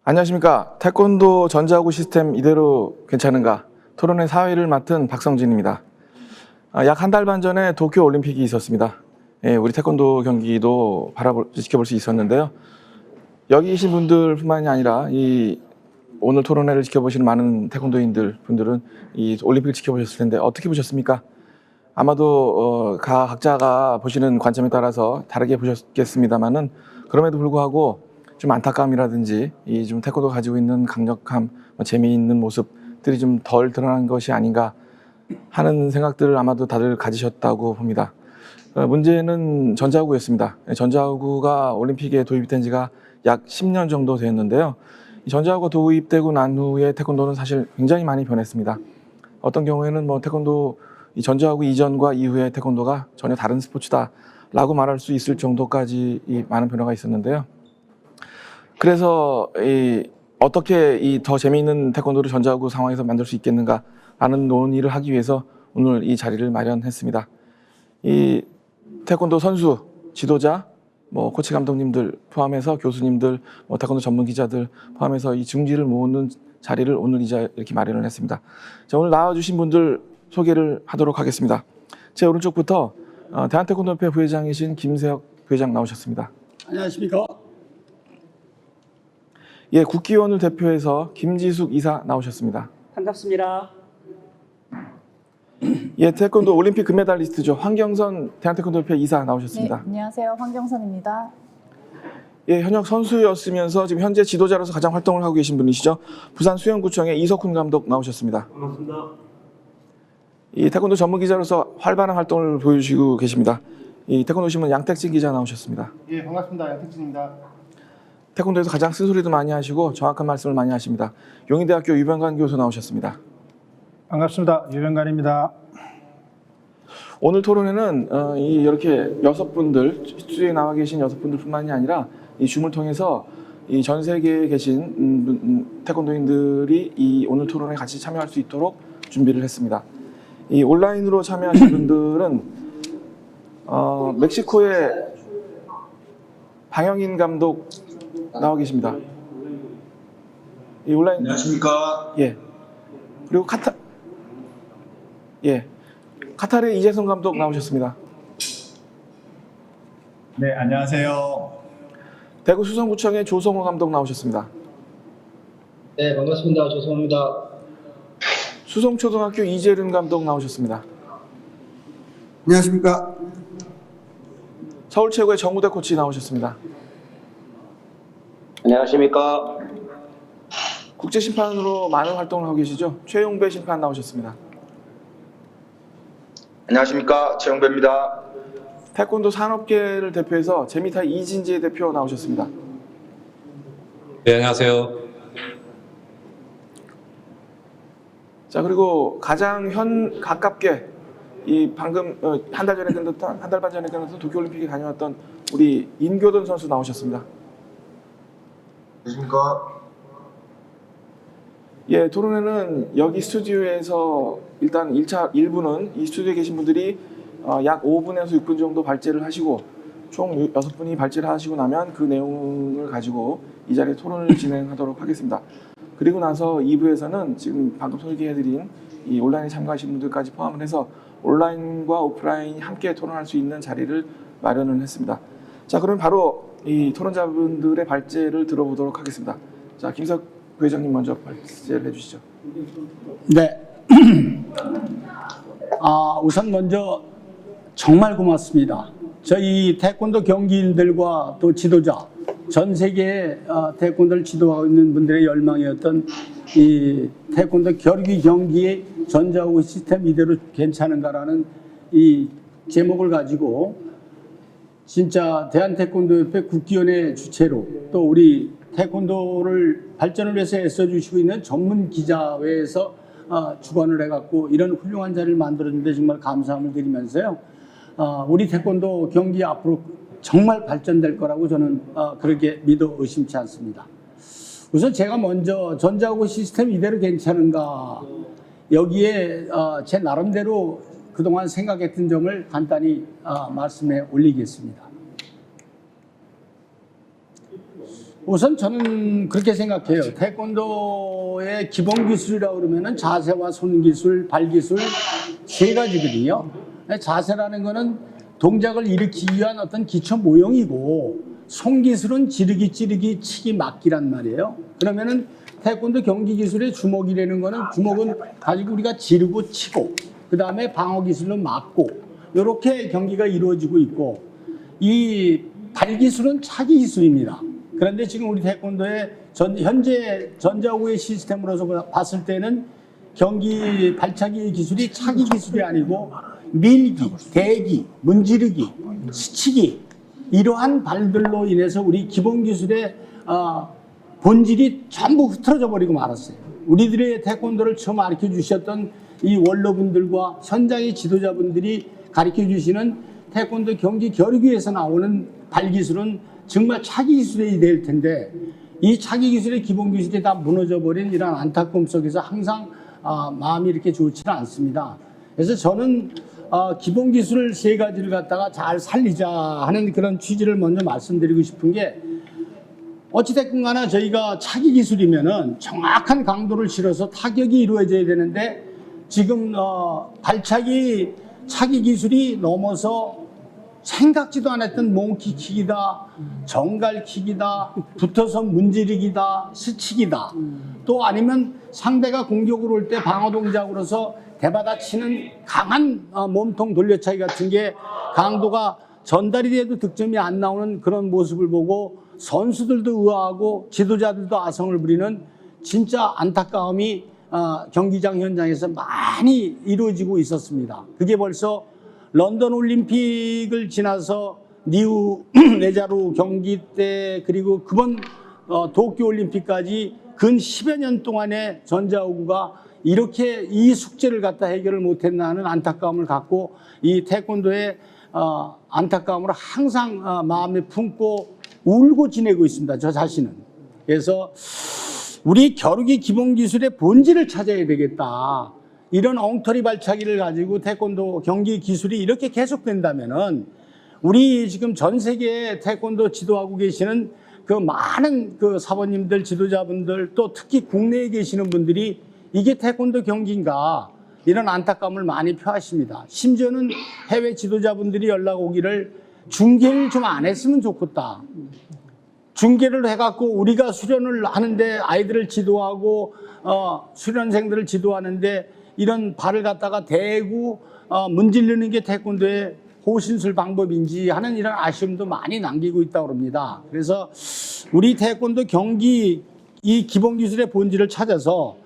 안녕하십니까. 태권도 전자구 시스템 이대로 괜찮은가? 토론회 사회를 맡은 박성진입니다. 약 한 달 반 전에 도쿄 올림픽이 있었습니다. 우리 태권도 경기도 지켜볼 수 있었는데요. 여기 계신 분들뿐만이 아니라 오늘 토론회를 지켜보시는 많은 분들은 이 올림픽을 지켜보셨을 텐데 어떻게 보셨습니까? 아마도 각자가 보시는 관점에 따라서 다르게 보셨겠습니다만은 그럼에도 불구하고 좀 안타까움이라든지 좀 태권도가 가지고 있는 강력함, 재미있는 모습들이 좀 덜 드러난 것이 아닌가 하는 생각들을 아마도 다들 가지셨다고 봅니다. 문제는 전자구였습니다. 전자구가 올림픽에 도입된 지가 약 10년 정도 됐는데요. 이 전자구가 도입되고 난 후에 태권도는 사실 굉장히 많이 변했습니다. 어떤 경우에는 태권도 이 전자구 이전과 이후의 태권도가 전혀 다른 스포츠다라고 말할 수 있을 정도까지 많은 변화가 있었는데요. 그래서 어떻게 더 재미있는 태권도를 전자구 상황에서 만들 수 있겠는가 하는 논의를 하기 위해서 오늘 이 자리를 마련했습니다. 이 태권도 선수, 지도자, 코치 감독님들 포함해서 교수님들, 태권도 전문 기자들 포함해서 이 중지를 모으는 자리를 오늘 이렇게 마련을 했습니다. 자, 오늘 나와주신 분들 소개를 하도록 하겠습니다. 제 오른쪽부터 대한태권도협회 부회장이신 김세혁 부회장 나오셨습니다. 안녕하십니까. 예, 국기원을 대표해서 김지숙 이사 나오셨습니다. 반갑습니다. 예, 태권도 올림픽 금메달리스트죠. 황경선 대한태권도협회 이사 나오셨습니다. 네, 안녕하세요. 황경선입니다. 예, 현역 선수였으면서 지금 현재 지도자로서 가장 활동을 하고 계신 분이시죠. 부산 수영구청의 이석훈 감독 나오셨습니다. 반갑습니다. 이 태권도 전문 기자로서 활발한 활동을 보여주시고 계십니다. 이 태권도 신문 양택진 기자 나오셨습니다. 예, 반갑습니다. 양택진입니다. 태권도에서 가장 쓴소리도 많이 하시고 정확한 말씀을 많이 하십니다. 용인대학교 유병관 교수 나오셨습니다. 반갑습니다. 유병관입니다. 오늘 토론회는 이렇게 스튜디오에 나와 계신 6분들뿐만이 아니라 이 줌을 통해서 이 전 세계에 계신 태권도인들이 이 오늘 토론회에 같이 참여할 수 있도록 준비를 했습니다. 이 온라인으로 참여하신 분들은 멕시코의 방영인 감독 나와 계십니다. 이 온라인. 안녕하십니까. 예. 그리고 카타르의 이재성 감독 나오셨습니다. 네, 안녕하세요. 대구 수성구청의 조성호 감독 나오셨습니다. 네, 반갑습니다. 조성호입니다. 수성초등학교 이재륜 감독 나오셨습니다. 안녕하십니까. 서울 최고의 정우대 코치 나오셨습니다. 안녕하십니까. 국제심판으로 많은 활동을 하고 계시죠. 최용배 심판 나오셨습니다. 안녕하십니까. 최영배입니다. 태권도 산업계를 대표해서 재미타이 이진재 대표 나오셨습니다. 네, 안녕하세요. 자, 그리고 가장 가깝게 방금 한 달 반 전에 끝났던 도쿄올림픽에 다녀왔던 우리 인교돈 선수 나오셨습니다. 안녕하십니까. 예, 토론회는 여기 스튜디오에서 일단 1부는 이 스튜디오에 계신 분들이 약 5분에서 6분 정도 발제를 하시고 총 6분이 발제를 하시고 나면 그 내용을 가지고 이 자리에 토론을 진행하도록 하겠습니다. 그리고 나서 2부에서는 지금 방금 소개해드린 이 온라인에 참가하신 분들까지 포함을 해서 온라인과 오프라인이 함께 토론할 수 있는 자리를 마련을 했습니다. 자, 그럼 바로 이 토론자분들의 발제를 들어보도록 하겠습니다. 자, 김석 부회장님 먼저 발제를 해주시죠. 네. 우선 먼저 정말 고맙습니다. 저희 태권도 경기인들과 또 지도자, 전 세계 태권도를 지도하고 있는 분들의 열망이었던 이 태권도 결기 경기의 전자구 시스템 이대로 괜찮은가라는 이 제목을 가지고 진짜 대한태권도협회 국기원의 주체로 또 우리 태권도를 발전을 위해서 애써주시고 있는 전문 기자회에서 주관을 해갖고 이런 훌륭한 자리를 만들었는데 정말 감사함을 드리면서요. 우리 태권도 경기 앞으로 정말 발전될 거라고 저는 그렇게 믿어 의심치 않습니다. 우선 제가 먼저 전자구 시스템 이대로 괜찮은가 여기에 제 나름대로 그동안 생각했던 점을 간단히 말씀해 올리겠습니다. 우선 저는 그렇게 생각해요. 태권도의 기본 기술이라고 그러면은 자세와 손 기술, 발 기술 세 가지거든요. 자세라는 거는 동작을 일으키기 위한 어떤 기초 모형이고, 손 기술은 지르기, 찌르기, 치기, 막기란 말이에요. 그러면은 태권도 경기 기술의 주먹이라는 거는 주먹은 가지고 우리가 지르고 치고, 그 다음에 방어 기술로 막고, 이렇게 경기가 이루어지고 있고, 이 발 기술은 차기 기술입니다. 그런데 지금 우리 태권도의 현재 전자호구의 시스템으로서 봤을 때는 경기 발차기 기술이 차기 기술이 아니고 밀기, 대기, 문지르기, 스치기, 이러한 발들로 인해서 우리 기본 기술의 본질이 전부 흐트러져 버리고 말았어요. 우리들의 태권도를 처음 가르쳐 주셨던 이 원로분들과 현장의 지도자분들이 가르쳐 주시는 태권도 경기 겨루기에서 나오는 발 기술은 정말 차기 기술이 될 텐데, 이 차기 기술의 기본 기술이 다 무너져 버린 이런 안타까움 속에서 항상 마음이 이렇게 좋지는 않습니다. 그래서 저는 기본 기술 세 가지를 갖다가 잘 살리자 하는 그런 취지를 먼저 말씀드리고 싶은 게, 어찌됐건 간에 저희가 차기 기술이면은 정확한 강도를 실어서 타격이 이루어져야 되는데, 지금 발차기 차기 기술이 넘어서 생각지도 않았던 몽키킥이다, 정갈킥이다, 붙어서 문지르기다, 스치기다, 또 아니면 상대가 공격으로 올 때 방어 동작으로서 대받아치는 강한 몸통 돌려차기 같은 게 강도가 전달이 돼도 득점이 안 나오는 그런 모습을 보고 선수들도 의아하고 지도자들도 아성을 부리는 진짜 안타까움이 경기장 현장에서 많이 이루어지고 있었습니다. 그게 벌써 런던 올림픽을 지나서 니우 네자루 경기 때, 그리고 그번 도쿄 올림픽까지 근 10여 년 동안의 전자호구가 이렇게 이 숙제를 갖다 해결을 못했나 하는 안타까움을 갖고, 이 태권도의 안타까움을 항상 마음에 품고 울고 지내고 있습니다, 저 자신은. 그래서 우리 겨루기 기본 기술의 본질을 찾아야 되겠다. 이런 엉터리 발차기를 가지고 태권도 경기 기술이 이렇게 계속된다면은, 우리 지금 전 세계에 태권도 지도하고 계시는 그 많은 그 사모님들, 지도자분들, 또 특히 국내에 계시는 분들이 이게 태권도 경기인가, 이런 안타까움을 많이 표하십니다. 심지어는 해외 지도자분들이 연락 오기를 중계를 좀 안 했으면 좋겠다. 중계를 해갖고 우리가 수련을 하는데, 아이들을 지도하고 수련생들을 지도하는데 이런 발을 갖다가 대고 문지르는 게 태권도의 호신술 방법인지 하는 이런 아쉬움도 많이 남기고 있다고 합니다. 그래서 우리 태권도 경기 이 기본 기술의 본질을 찾아서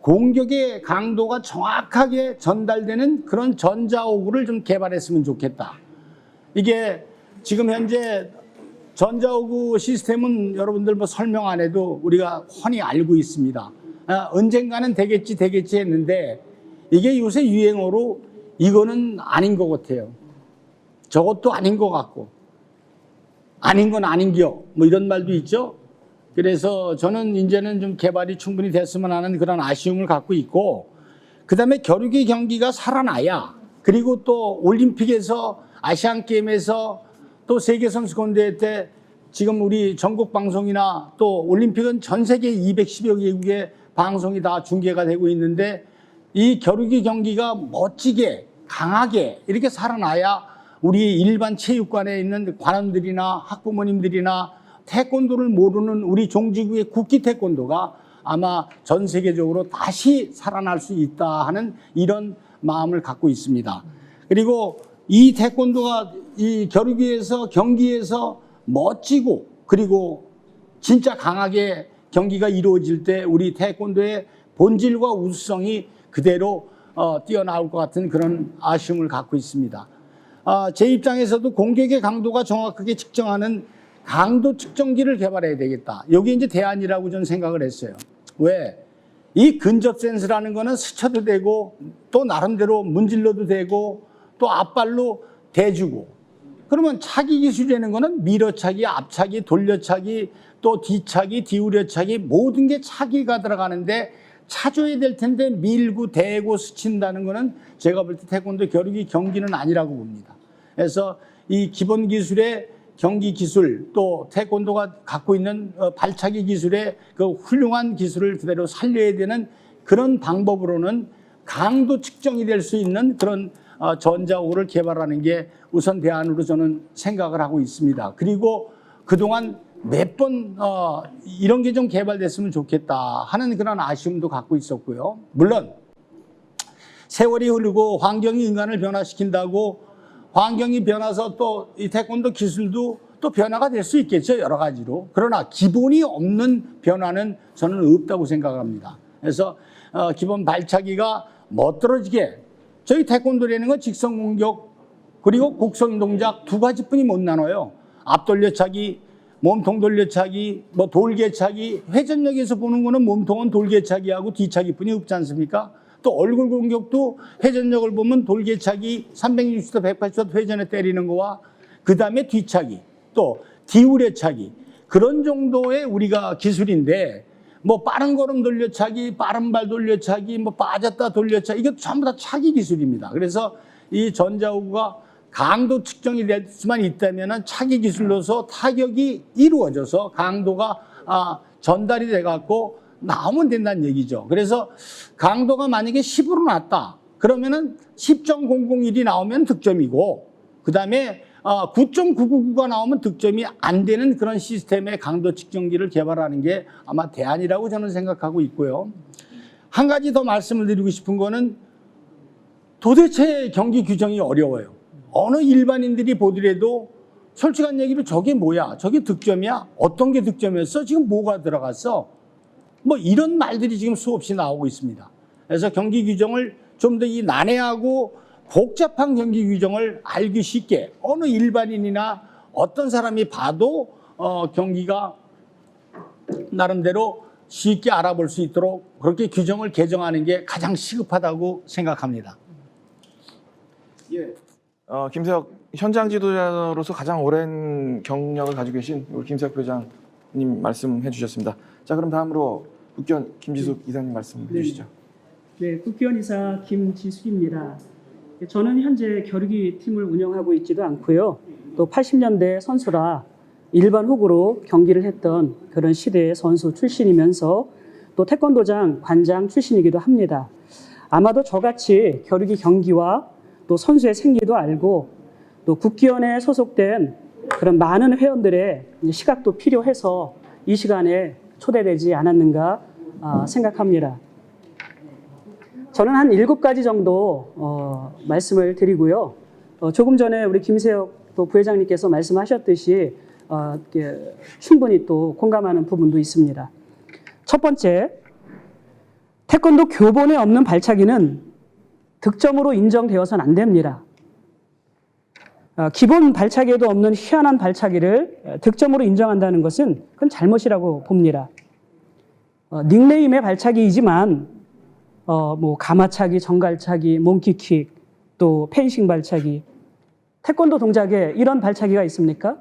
공격의 강도가 정확하게 전달되는 그런 전자호구를 좀 개발했으면 좋겠다. 이게 지금 현재 전자호구 시스템은 여러분들 뭐 설명 안 해도 우리가 훤히 알고 있습니다. 언젠가는 되겠지 했는데, 이게 요새 유행어로 이거는 아닌 것 같아요. 저것도 아닌 것 같고, 아닌 건 아닌겨, 뭐 이런 말도 있죠. 그래서 저는 이제는 좀 개발이 충분히 됐으면 하는 그런 아쉬움을 갖고 있고, 그 다음에 겨루기 경기가 살아나야, 그리고 또 올림픽에서, 아시안게임에서, 또 세계선수권대회 때 지금 우리 전국 방송이나 또 올림픽은 전 세계 210여 개국의 방송이 다 중계가 되고 있는데, 이 겨루기 경기가 멋지게 강하게 이렇게 살아나야 우리 일반 체육관에 있는 관원들이나 학부모님들이나 태권도를 모르는 우리 종지구의 국기 태권도가 아마 전 세계적으로 다시 살아날 수 있다 하는 이런 마음을 갖고 있습니다. 그리고 이 태권도가 이 겨루기에서 경기에서 멋지고 그리고 진짜 강하게 경기가 이루어질 때 우리 태권도의 본질과 우수성이 그대로 뛰어나올 것 같은 그런 아쉬움을 갖고 있습니다. 제 입장에서도 공격의 강도가 정확하게 측정하는 강도 측정기를 개발해야 되겠다. 여기 이제 대안이라고 저는 생각을 했어요. 왜? 이 근접 센스라는 거는 스쳐도 되고 또 나름대로 문질러도 되고 또 앞발로 대주고, 그러면 차기 기술이라는 거는 밀어차기, 앞차기, 돌려차기, 또 뒤차기, 뒤우려차기, 모든 게 차기가 들어가는데 차줘야 될 텐데 밀고 대고 스친다는 거는 제가 볼 때 태권도 겨루기 경기는 아니라고 봅니다. 그래서 이 기본 기술의 경기 기술 또 태권도가 갖고 있는 발차기 기술의 그 훌륭한 기술을 그대로 살려야 되는 그런 방법으로는 강도 측정이 될 수 있는 그런 전자호를 개발하는 게 우선 대안으로 저는 생각을 하고 있습니다. 그리고 그동안 몇 번 이런 게 좀 개발됐으면 좋겠다 하는 그런 아쉬움도 갖고 있었고요. 물론 세월이 흐르고 환경이 인간을 변화시킨다고 환경이 변화서 또 이 태권도 기술도 또 변화가 될 수 있겠죠. 여러 가지로. 그러나 기본이 없는 변화는 저는 없다고 생각합니다. 그래서 기본 발차기가 멋들어지게 저희 태권도라는 건 직선 공격 그리고 곡선 동작 두 가지뿐이 못 나눠요. 앞돌려차기, 몸통 돌려차기, 뭐 돌개차기, 회전력에서 보는 거는 몸통은 돌개차기하고 뒤차기뿐이 없지 않습니까? 또 얼굴 공격도 회전력을 보면 돌개차기 360도 180도 회전에 때리는 거와 그 다음에 뒤차기 또 뒤우려차기 그런 정도의 우리가 기술인데 뭐 빠른 걸음 돌려차기, 빠른 발 돌려차기, 뭐 빠졌다 돌려차기 이게 전부 다 차기 기술입니다. 그래서 이 전자호구가 강도 측정이 될 수만 있다면 차기 기술로서 타격이 이루어져서 강도가 전달이 돼갖고 나오면 된다는 얘기죠. 그래서 강도가 만약에 10으로 났다. 그러면은 10.001이 나오면 득점이고, 그 다음에 9.999가 나오면 득점이 안 되는 그런 시스템의 강도 측정기를 개발하는 게 아마 대안이라고 저는 생각하고 있고요. 한 가지 더 말씀을 드리고 싶은 거는 도대체 경기 규정이 어려워요. 어느 일반인들이 보더라도 솔직한 얘기로 저게 뭐야? 저게 득점이야? 어떤 게 득점이었어? 지금 뭐가 들어갔어? 뭐 이런 말들이 지금 수없이 나오고 있습니다. 그래서 경기 규정을 좀 더 이 난해하고 복잡한 경기 규정을 알기 쉽게 어느 일반인이나 어떤 사람이 봐도 경기가 나름대로 쉽게 알아볼 수 있도록 그렇게 규정을 개정하는 게 가장 시급하다고 생각합니다. 예. 김세혁 현장 지도자로서 가장 오랜 경력을 가지고 계신 우리 김세혁 부회장님 말씀해 주셨습니다. 자, 그럼 다음으로 국견 김지숙 이사님 말씀해 주시죠. 네, 국기원 이사 김지숙입니다. 저는 현재 겨루기 팀을 운영하고 있지도 않고요. 또 80년대 선수라 일반 훅으로 경기를 했던 그런 시대의 선수 출신이면서 또 태권도장 관장 출신이기도 합니다. 아마도 저같이 겨루기 경기와 또 선수의 생리도 알고 또 국기원에 소속된 그런 많은 회원들의 시각도 필요해서 이 시간에 초대되지 않았는가 생각합니다. 저는 한 7가지 정도 말씀을 드리고요. 조금 전에 우리 김세혁 또 부회장님께서 말씀하셨듯이 충분히 또 공감하는 부분도 있습니다. 첫 번째, 태권도 교본에 없는 발차기는 득점으로 인정되어서는 안 됩니다. 기본 발차기에도 없는 희한한 발차기를 득점으로 인정한다는 것은 그건 잘못이라고 봅니다. 닉네임의 발차기이지만 뭐 가마차기, 정갈차기, 몽키킥, 또 펜싱 발차기, 태권도 동작에 이런 발차기가 있습니까?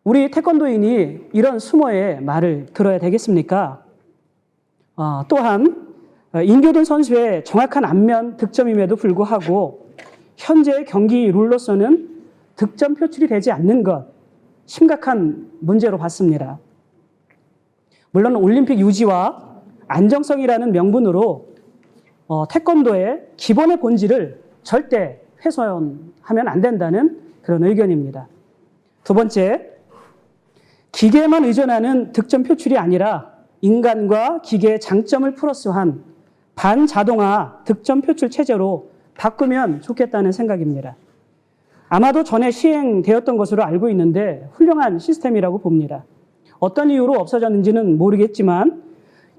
우리 태권도인이 이런 수모의 말을 들어야 되겠습니까? 또한 인교든 선수의 정확한 안면 득점임에도 불구하고 현재 경기 룰로서는 득점 표출이 되지 않는 것 심각한 문제로 봤습니다. 물론 올림픽 유지와 안정성이라는 명분으로 태권도의 기본의 본질을 절대 훼손하면 안 된다는 그런 의견입니다. 두 번째, 기계에만 의존하는 득점 표출이 아니라 인간과 기계의 장점을 플러스한 반자동화 득점 표출 체제로 바꾸면 좋겠다는 생각입니다. 아마도 전에 시행되었던 것으로 알고 있는데 훌륭한 시스템이라고 봅니다. 어떤 이유로 없어졌는지는 모르겠지만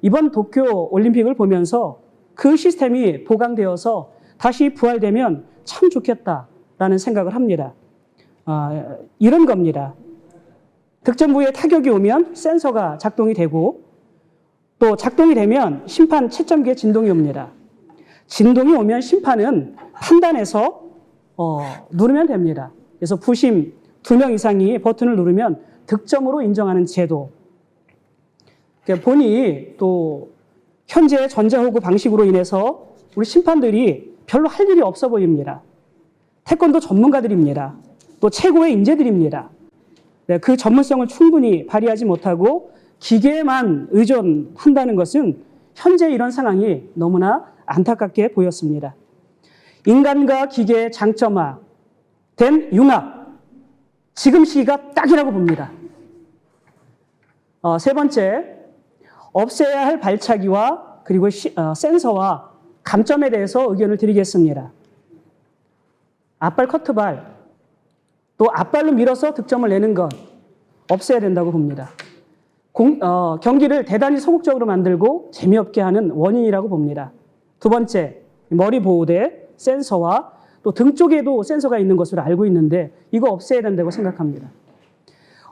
이번 도쿄 올림픽을 보면서 그 시스템이 보강되어서 다시 부활되면 참 좋겠다라는 생각을 합니다. 이런 겁니다. 득점 부위에 타격이 오면 센서가 작동이 되고 또 작동이 되면 심판 채점기에 진동이 옵니다. 진동이 오면 심판은 판단해서 누르면 됩니다. 그래서 부심 2명 이상이 버튼을 누르면 득점으로 인정하는 제도. 보니 또 현재 전자호구 방식으로 인해서 우리 심판들이 별로 할 일이 없어 보입니다. 태권도 전문가들입니다. 또 최고의 인재들입니다. 그 전문성을 충분히 발휘하지 못하고 기계에만 의존한다는 것은 현재 이런 상황이 너무나 안타깝게 보였습니다. 인간과 기계의 장점화된 융합, 지금 시기가 딱이라고 봅니다. 세 번째, 없애야 할 발차기와 그리고 센서와 감점에 대해서 의견을 드리겠습니다. 앞발 커트발, 또 앞발로 밀어서 득점을 내는 것 없애야 된다고 봅니다. 경기를 대단히 소극적으로 만들고 재미없게 하는 원인이라고 봅니다. 두 번째, 머리 보호대, 센서와 또 등 쪽에도 센서가 있는 것으로 알고 있는데 이거 없애야 된다고 생각합니다.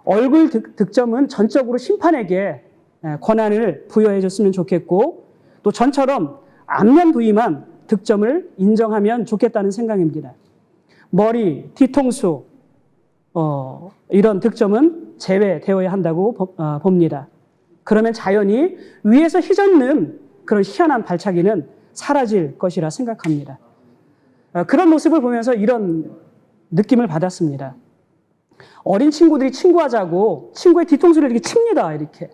얼굴 득점은 전적으로 심판에게 권한을 부여해 줬으면 좋겠고 또 전처럼 앞면 부위만 득점을 인정하면 좋겠다는 생각입니다. 머리, 뒤통수 이런 득점은 제외되어야 한다고 봅니다. 그러면 자연히 위에서 휘젓는 그런 희한한 발차기는 사라질 것이라 생각합니다. 그런 모습을 보면서 이런 느낌을 받았습니다. 어린 친구들이 친구하자고 친구의 뒤통수를 이렇게 칩니다. 이렇게.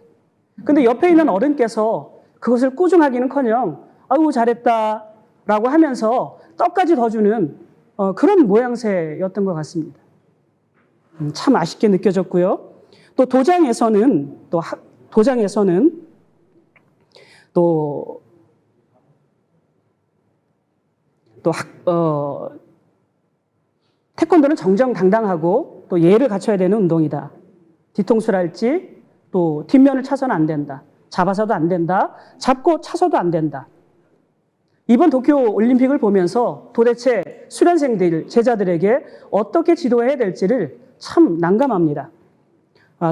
근데 옆에 있는 어른께서 그것을 꾸중하기는커녕 아유 잘했다 라고 하면서 떡까지 더 주는 그런 모양새였던 것 같습니다. 참 아쉽게 느껴졌고요. 또 도장에서는 태권도는 정정당당하고 또 예를 갖춰야 되는 운동이다. 뒤통수랄지 또 뒷면을 차서는 안 된다. 잡아서도 안 된다. 잡고 차서도 안 된다. 이번 도쿄 올림픽을 보면서 도대체 수련생들, 제자들에게 어떻게 지도해야 될지를 참 난감합니다.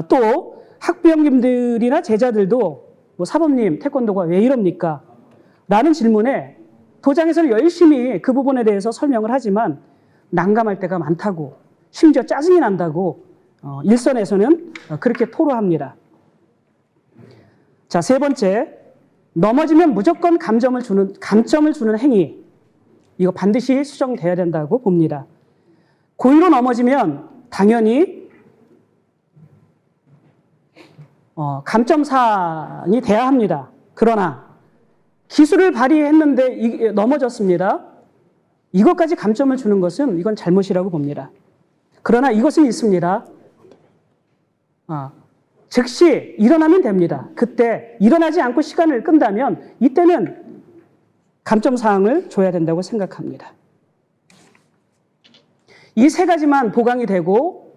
또 학부형님들이나 제자들도 사범님 태권도가 왜 이럽니까? 라는 질문에 도장에서는 열심히 그 부분에 대해서 설명을 하지만 난감할 때가 많다고 심지어 짜증이 난다고 일선에서는 그렇게 토로합니다. 자, 세 번째, 넘어지면 무조건 감점을 주는 행위 이거 반드시 수정돼야 된다고 봅니다. 고의로 넘어지면 당연히 감점사항이 돼야 합니다. 그러나 기술을 발휘했는데 넘어졌습니다. 이것까지 감점을 주는 것은 이건 잘못이라고 봅니다. 그러나 이것은 있습니다. 즉시 일어나면 됩니다. 그때 일어나지 않고 시간을 끈다면 이때는 감점사항을 줘야 된다고 생각합니다. 이 세 가지만 보강이 되고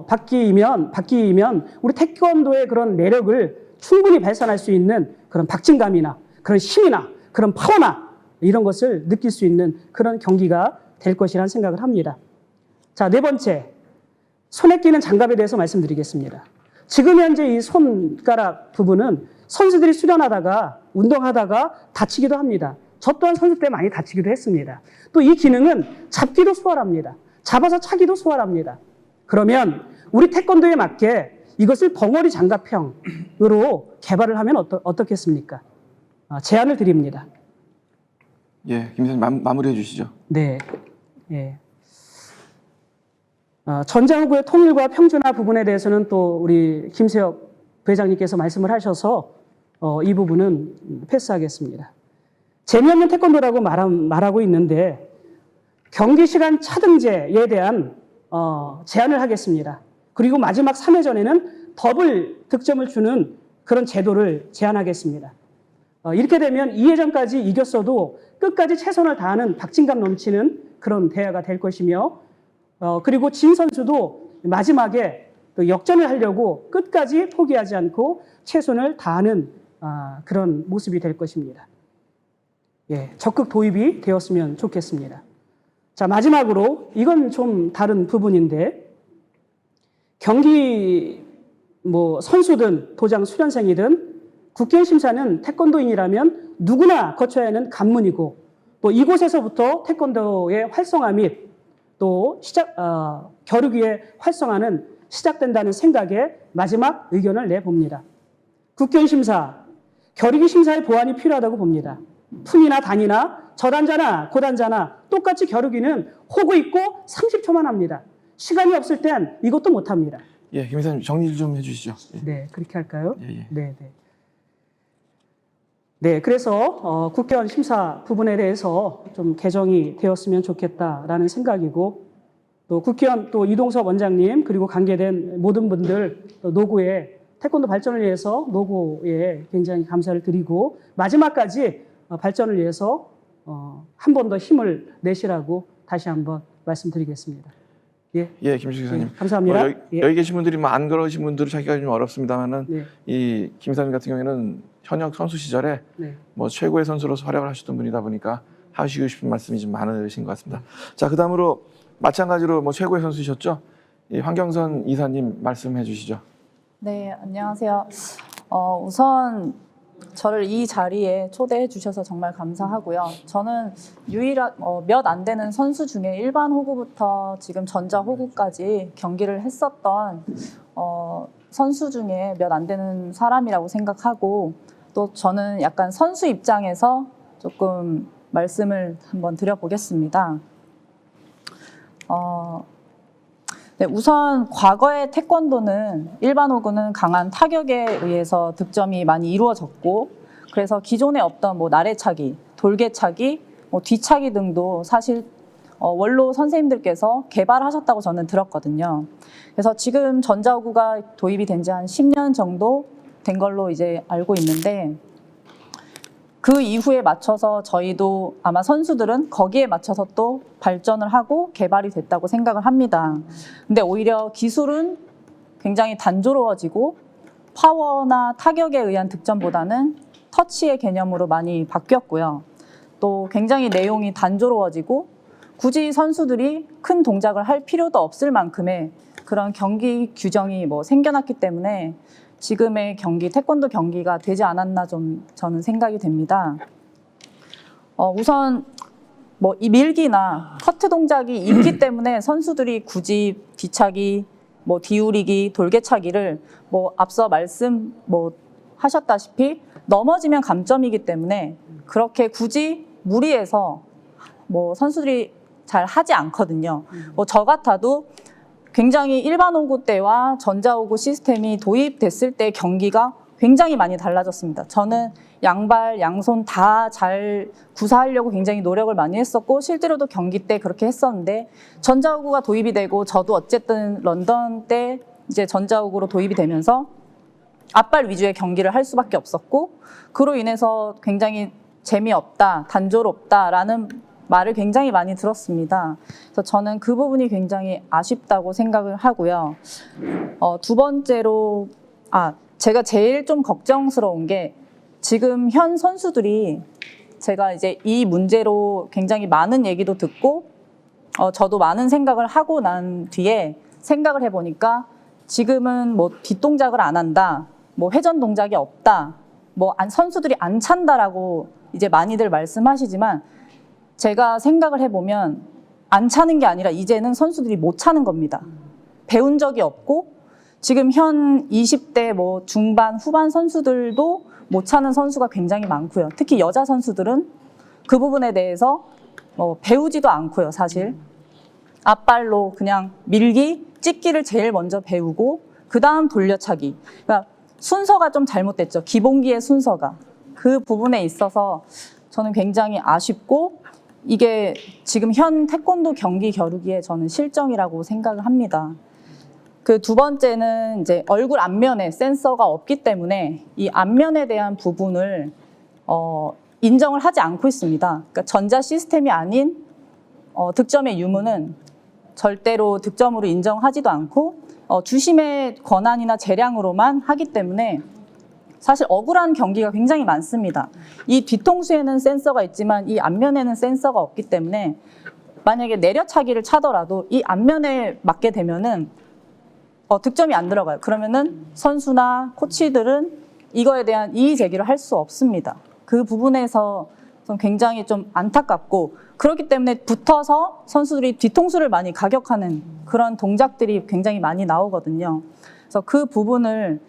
바뀌면 우리 태권도의 그런 매력을 충분히 발산할 수 있는 그런 박진감이나 그런 힘이나 그런 파워나 이런 것을 느낄 수 있는 그런 경기가 될 것이라는 생각을 합니다. 자, 네 번째, 손에 끼는 장갑에 대해서 말씀드리겠습니다. 지금 현재 이 손가락 부분은 선수들이 수련하다가 운동하다가 다치기도 합니다. 저 또한 선수 때 많이 다치기도 했습니다. 또 이 기능은 잡기도 수월합니다. 잡아서 차기도 수월합니다. 그러면 우리 태권도에 맞게 이것을 벙어리 장갑형으로 개발을 하면 어떻겠습니까? 제안을 드립니다. 예, 김 선생님 마무리해 주시죠. 네. 예. 전자후구의 통일과 평준화 부분에 대해서는 또 우리 김세혁 부회장님께서 말씀을 하셔서 이 부분은 패스하겠습니다. 재미없는 태권도라고 말하고 있는데 경기 시간 차등제에 대한 제안을 하겠습니다. 그리고 마지막 3회전에는 더블 득점을 주는 그런 제도를 제안하겠습니다. 이렇게 되면 2회전까지 이겼어도 끝까지 최선을 다하는 박진감 넘치는 그런 대회가 될 것이며 그리고 진 선수도 마지막에 또 역전을 하려고 끝까지 포기하지 않고 최선을 다하는 그런 모습이 될 것입니다. 예, 적극 도입이 되었으면 좋겠습니다. 자, 마지막으로 이건 좀 다른 부분인데 경기 선수든 도장 수련생이든 국견 심사는 태권도인이라면 누구나 거쳐야 하는 관문이고 또 이곳에서부터 태권도의 활성화 및 또 겨루기의 활성화는 시작된다는 생각에 마지막 의견을 내봅니다. 국견 심사, 겨루기 심사의 보완이 필요하다고 봅니다. 품이나 단이나 저단자나 고단자나 똑같이 겨루기는 호구 있고 30초만 합니다. 시간이 없을 땐 이것도 못합니다. 예, 김 이사님 정리 좀 해주시죠. 예. 네, 그렇게 할까요? 예, 예. 네, 네. 네, 그래서 국회의원 심사 부분에 대해서 좀 개정이 되었으면 좋겠다라는 생각이고, 또 국회의원 또 이동섭 원장님 그리고 관계된 모든 분들 또 노고에 태권도 발전을 위해서 노고에 굉장히 감사를 드리고, 마지막까지 발전을 위해서 한 번 더 힘을 내시라고 다시 한번 말씀드리겠습니다. 예, 예, 김식 이사님. 예, 감사합니다. 여기 계신 분들이 뭐 안 그러신 분들은 찾기가 좀 어렵습니다만은 네. 이 김 이사님 같은 경우에는 현역 선수 시절에 네. 뭐 최고의 선수로서 활약을 하셨던 분이다 보니까 하시고 싶은 말씀이 좀 많으신 것 같습니다. 자, 그다음으로 마찬가지로 뭐 최고의 선수이셨죠? 이 황경선 이사님 말씀해 주시죠. 네, 안녕하세요. 우선 저를 이 자리에 초대해 주셔서 정말 감사하고요. 저는 몇 안 되는 선수 중에 일반 호구부터 지금 전자 호구까지 경기를 했었던 선수 중에 몇 안 되는 사람이라고 생각하고, 또 저는 약간 선수 입장에서 조금 말씀을 한번 드려보겠습니다. 네, 우선 과거의 태권도는 일반 호구는 강한 타격에 의해서 득점이 많이 이루어졌고, 그래서 기존에 없던 뭐 나래차기, 돌개차기, 뭐 뒤차기 등도 사실 원로 선생님들께서 개발하셨다고 저는 들었거든요. 그래서 지금 전자호구가 도입이 된 지 한 10년 정도 된 걸로 이제 알고 있는데, 그 이후에 맞춰서 저희도 아마 선수들은 거기에 맞춰서 또 발전을 하고 개발이 됐다고 생각을 합니다. 근데 오히려 기술은 굉장히 단조로워지고 파워나 타격에 의한 득점보다는 터치의 개념으로 많이 바뀌었고요. 또 굉장히 내용이 단조로워지고 굳이 선수들이 큰 동작을 할 필요도 없을 만큼의 그런 경기 규정이 뭐 생겨났기 때문에 지금의 경기, 태권도 경기가 되지 않았나 좀 저는 생각이 됩니다. 우선 뭐 이 밀기나 커트 동작이 있기 때문에 선수들이 굳이 뒤차기, 뭐 뒤우리기, 돌개차기를 뭐 앞서 말씀 뭐 하셨다시피 넘어지면 감점이기 때문에 그렇게 굳이 무리해서 뭐 선수들이 잘 하지 않거든요. 뭐 저 같아도 굉장히 일반 호구 때와 전자 호구 시스템이 도입됐을 때 경기가 굉장히 많이 달라졌습니다. 저는 양발, 양손 다 잘 구사하려고 굉장히 노력을 많이 했었고, 실제로도 경기 때 그렇게 했었는데, 전자 호구가 도입이 되고 저도 어쨌든 런던 때 이제 전자 호구로 도입이 되면서 앞발 위주의 경기를 할 수밖에 없었고, 그로 인해서 굉장히 재미없다, 단조롭다라는 말을 굉장히 많이 들었습니다. 그래서 저는 그 부분이 굉장히 아쉽다고 생각을 하고요. 두 번째로, 제가 제일 좀 걱정스러운 게 지금 현 선수들이 제가 이제 이 문제로 굉장히 많은 얘기도 듣고 저도 많은 생각을 하고 난 뒤에 생각을 해보니까 지금은 뭐 뒷동작을 안 한다, 뭐 회전 동작이 없다, 뭐 선수들이 안 찬다라고 이제 많이들 말씀하시지만 제가 생각을 해보면 안 차는 게 아니라 이제는 선수들이 못 차는 겁니다. 배운 적이 없고 지금 현 20대 뭐 중반, 후반 선수들도 못 차는 선수가 굉장히 많고요. 특히 여자 선수들은 그 부분에 대해서 배우지도 않고요, 사실. 앞발로 그냥 밀기, 찍기를 제일 먼저 배우고 그 다음 돌려차기. 그러니까 순서가 좀 잘못됐죠. 기본기의 순서가. 그 부분에 있어서 저는 굉장히 아쉽고 이게 지금 현 태권도 경기 겨루기의 저는 실정이라고 생각을 합니다. 그 두 번째는 이제 얼굴 앞면에 센서가 없기 때문에 이 앞면에 대한 부분을 인정을 하지 않고 있습니다. 그러니까 전자 시스템이 아닌 득점의 유무는 절대로 득점으로 인정하지도 않고 주심의 권한이나 재량으로만 하기 때문에 사실 억울한 경기가 굉장히 많습니다. 이 뒤통수에는 센서가 있지만 이 앞면에는 센서가 없기 때문에 만약에 내려차기를 차더라도 이 앞면에 맞게 되면은 득점이 안 들어가요. 그러면은 선수나 코치들은 이거에 대한 이의 제기를 할 수 없습니다. 그 부분에서 좀 굉장히 좀 안타깝고 그렇기 때문에 붙어서 선수들이 뒤통수를 많이 가격하는 그런 동작들이 굉장히 많이 나오거든요. 그래서 그 부분을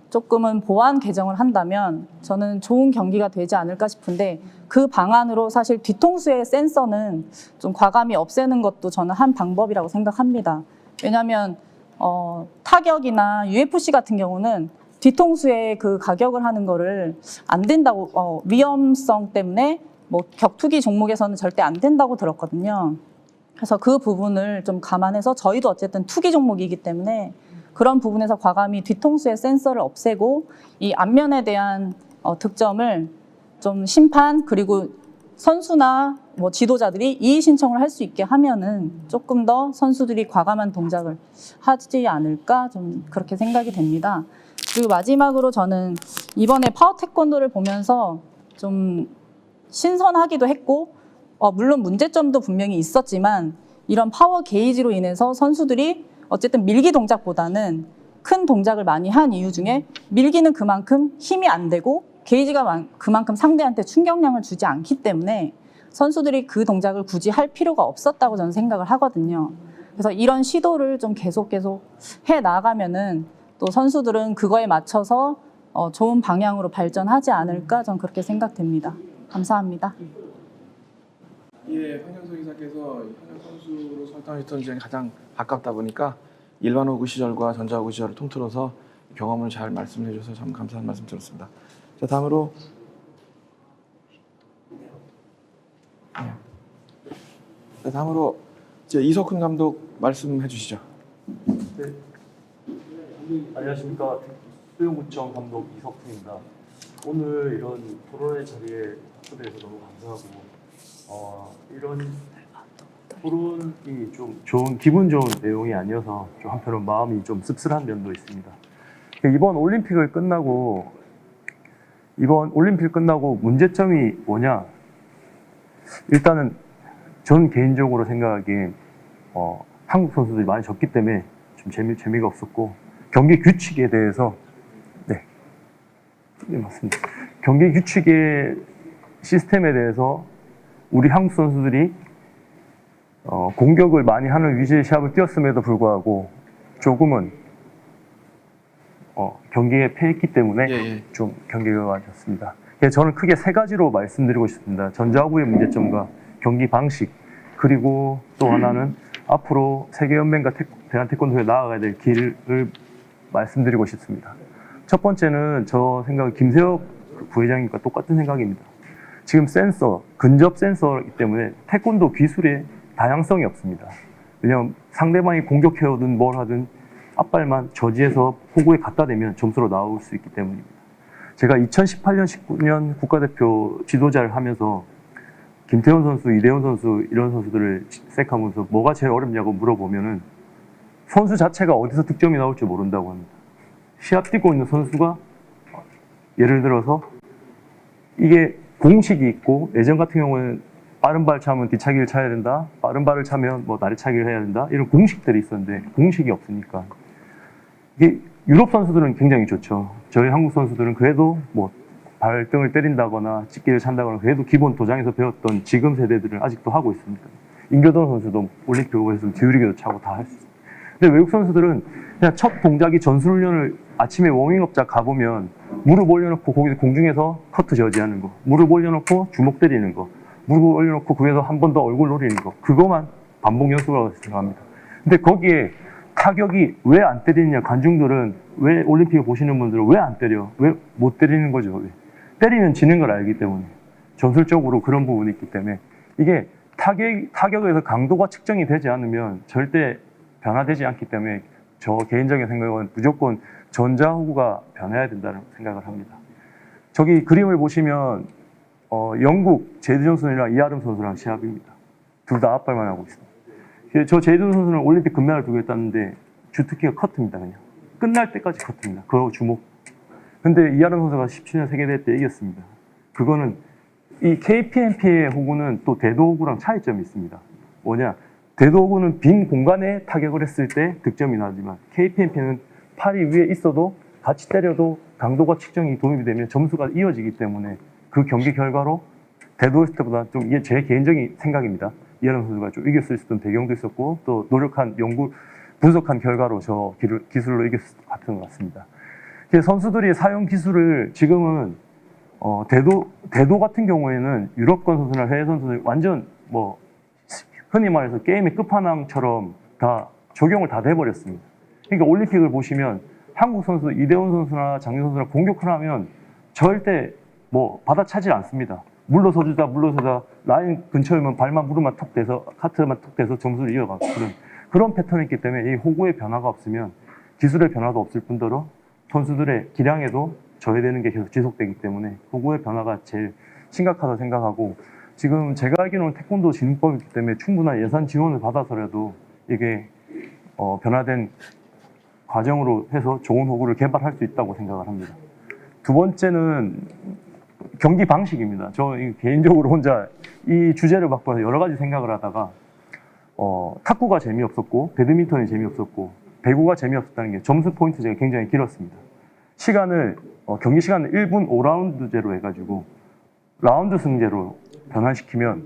조금은 보완 개정을 한다면 저는 좋은 경기가 되지 않을까 싶은데 그 방안으로 사실 뒤통수의 센서는 좀 과감히 없애는 것도 저는 한 방법이라고 생각합니다. 왜냐하면 타격이나 UFC 같은 경우는 뒤통수에 그 가격을 하는 거를 안 된다고, 위험성 때문에 뭐 격투기 종목에서는 절대 안 된다고 들었거든요. 그래서 그 부분을 좀 감안해서 저희도 어쨌든 투기 종목이기 때문에 그런 부분에서 과감히 뒤통수의 센서를 없애고 이 앞면에 대한 득점을 좀 심판 그리고 선수나 뭐 지도자들이 이의 신청을 할 수 있게 하면은 조금 더 선수들이 과감한 동작을 하지 않을까 좀 그렇게 생각이 됩니다. 그리고 마지막으로 저는 이번에 파워 태권도를 보면서 좀 신선하기도 했고 물론 문제점도 분명히 있었지만 이런 파워 게이지로 인해서 선수들이 어쨌든 밀기 동작보다는 큰 동작을 많이 한 이유 중에 밀기는 그만큼 힘이 안 되고 게이지가 그만큼 상대한테 충격량을 주지 않기 때문에 선수들이 그 동작을 굳이 할 필요가 없었다고 저는 생각을 하거든요. 그래서 이런 시도를 좀 계속 해 나가면은 또 선수들은 그거에 맞춰서 좋은 방향으로 발전하지 않을까 저는 그렇게 생각됩니다. 감사합니다. 예, 황영석 이사께서 현역 선수로 설정했던 시간이 가장 가깝다 보니까 일반 호구 시절과 전자 호구 시절을 통틀어서 경험을 잘 말씀해 주셔서 참 감사한 말씀 드렸습니다. 자, 다음으로 이제 이석훈 감독 말씀해 주시죠. 네. 안녕하십니까. 수영구청 감독 이석훈입니다. 오늘 이런 토론의 자리에 초대해서 너무 감사하고 이런 토론이 좀 기분 좋은 내용이 아니어서 좀 한편으로 마음이 좀 씁쓸한 면도 있습니다. 이번 올림픽 끝나고 문제점이 뭐냐? 일단은 전 개인적으로 생각하기엔 한국 선수들이 많이 졌기 때문에 좀 재미가 없었고 경기 규칙에 대해서 네 맞습니다. 경기 규칙의 시스템에 대해서 우리 한국 선수들이 공격을 많이 하는 위주의 시합을 뛰었음에도 불구하고 조금은 경기에 패했기 때문에 좀 경기가 안 좋습니다. 저는 크게 세 가지로 말씀드리고 싶습니다. 전자호구의 문제점과 경기 방식, 그리고 또 하나는 앞으로 세계연맹과 대한태권도에 나아가야 될 길을 말씀드리고 싶습니다. 첫 번째는 저 생각은 김세혁 부회장님과 똑같은 생각입니다. 지금 근접 센서이기 때문에 태권도 기술에 다양성이 없습니다. 왜냐하면 상대방이 공격해오든 뭘 하든 앞발만 저지해서 호구에 갖다 대면 점수로 나올 수 있기 때문입니다. 제가 2018년, 19년 국가대표 지도자를 하면서 김태훈 선수, 이대훈 선수 이런 선수들을 섹하면서 뭐가 제일 어렵냐고 물어보면은 선수 자체가 어디서 득점이 나올지 모른다고 합니다. 시합 뛰고 있는 선수가 예를 들어서 이게 공식이 있고 예전 같은 경우는 빠른 발 차면 뒤차기를 차야 된다, 빠른 발을 차면 뭐 나리차기를 해야 된다 이런 공식들이 있었는데 공식이 없으니까 이게 유럽 선수들은 굉장히 좋죠. 저희 한국 선수들은 그래도 뭐 발등을 때린다거나 찍기를 찬다거나 그래도 기본 도장에서 배웠던 지금 세대들은 아직도 하고 있습니다. 임교동 선수도 올림픽 오고에서 뒤우리기도 차고 다 할 수 있어요. 근데 외국 선수들은 그냥 첫 동작이 전술훈련을 아침에 워밍업장 가보면 무릎 올려놓고 거기서 공중에서 커트 저지하는 거, 무릎 올려놓고 주먹 때리는 거, 무릎 올려놓고 거기서 한 번 더 얼굴 노리는 거, 그거만 반복 연습이라고 생각합니다. 근데 거기에 타격이 왜 안 때리느냐, 관중들은 왜 올림픽을 보시는 분들은 왜 안 때려? 왜 못 때리는 거죠? 왜? 때리면 지는 걸 알기 때문에 전술적으로 그런 부분이 있기 때문에 이게 타격에서 강도가 측정이 되지 않으면 절대 변화되지 않기 때문에 저 개인적인 생각은 무조건 전자호구가 변해야 된다는 생각을 합니다. 저기 그림을 보시면 영국 제이든 선수랑 이아름 선수랑 시합입니다. 둘 다 앞발만 하고 있습니다. 저 제이든 선수는 올림픽 금메달 2개 땄는데 주특기가 커트입니다. 그냥 끝날 때까지 커트입니다. 그거 주목. 근데 이아름 선수가 17년 세계대회 때 이겼습니다. 그거는 이 KPMP의 호구는 또 대도 호구랑 차이점이 있습니다. 뭐냐? 대도 호구는 빈 공간에 타격을 했을 때 득점이 나지만 KPMP는 팔이 위에 있어도 같이 때려도 강도가 측정이 도움이 되면 점수가 이어지기 때문에 그 경기 결과로 대도 했을 때보다 좀 이게 제 개인적인 생각입니다. 이아름 선수가 좀 이겼을 수 있던 배경도 있었고 또 노력한 분석한 결과로 저 기술로 이겼을 것 같은 것 같습니다. 선수들이 사용 기술을 지금은 대도 같은 경우에는 유럽권 선수나 해외 선수들 완전 뭐 흔히 말해서 게임의 끝판왕처럼 다 적용을 다 돼버렸습니다. 그러니까 올림픽을 보시면 한국 선수 이대훈 선수나 장윤 선수나 공격을 하면 절대 뭐 받아차지 않습니다. 물러서주다 라인 근처에 오면 발만 무릎만 톡 대서 카트만 톡 대서 점수를 이어가고 그런 패턴이 있기 때문에 이 호구의 변화가 없으면 기술의 변화도 없을 뿐더러 선수들의 기량에도 저해되는 게 계속 지속되기 때문에 호구의 변화가 제일 심각하다고 생각하고 지금 제가 알기로는 태권도 진흥법이기 때문에 충분한 예산 지원을 받아서라도 이게 변화된 과정으로 해서 좋은 호구를 개발할 수 있다고 생각을 합니다. 두 번째는 경기 방식입니다. 저 개인적으로 혼자 이 주제를 맡고 여러 가지 생각을 하다가 탁구가 재미없었고 배드민턴이 재미없었고 배구가 재미없었다는 게 점수 포인트제가 굉장히 길었습니다. 경기 시간을 1분 5라운드제로 해가지고 라운드 승제로 변환시키면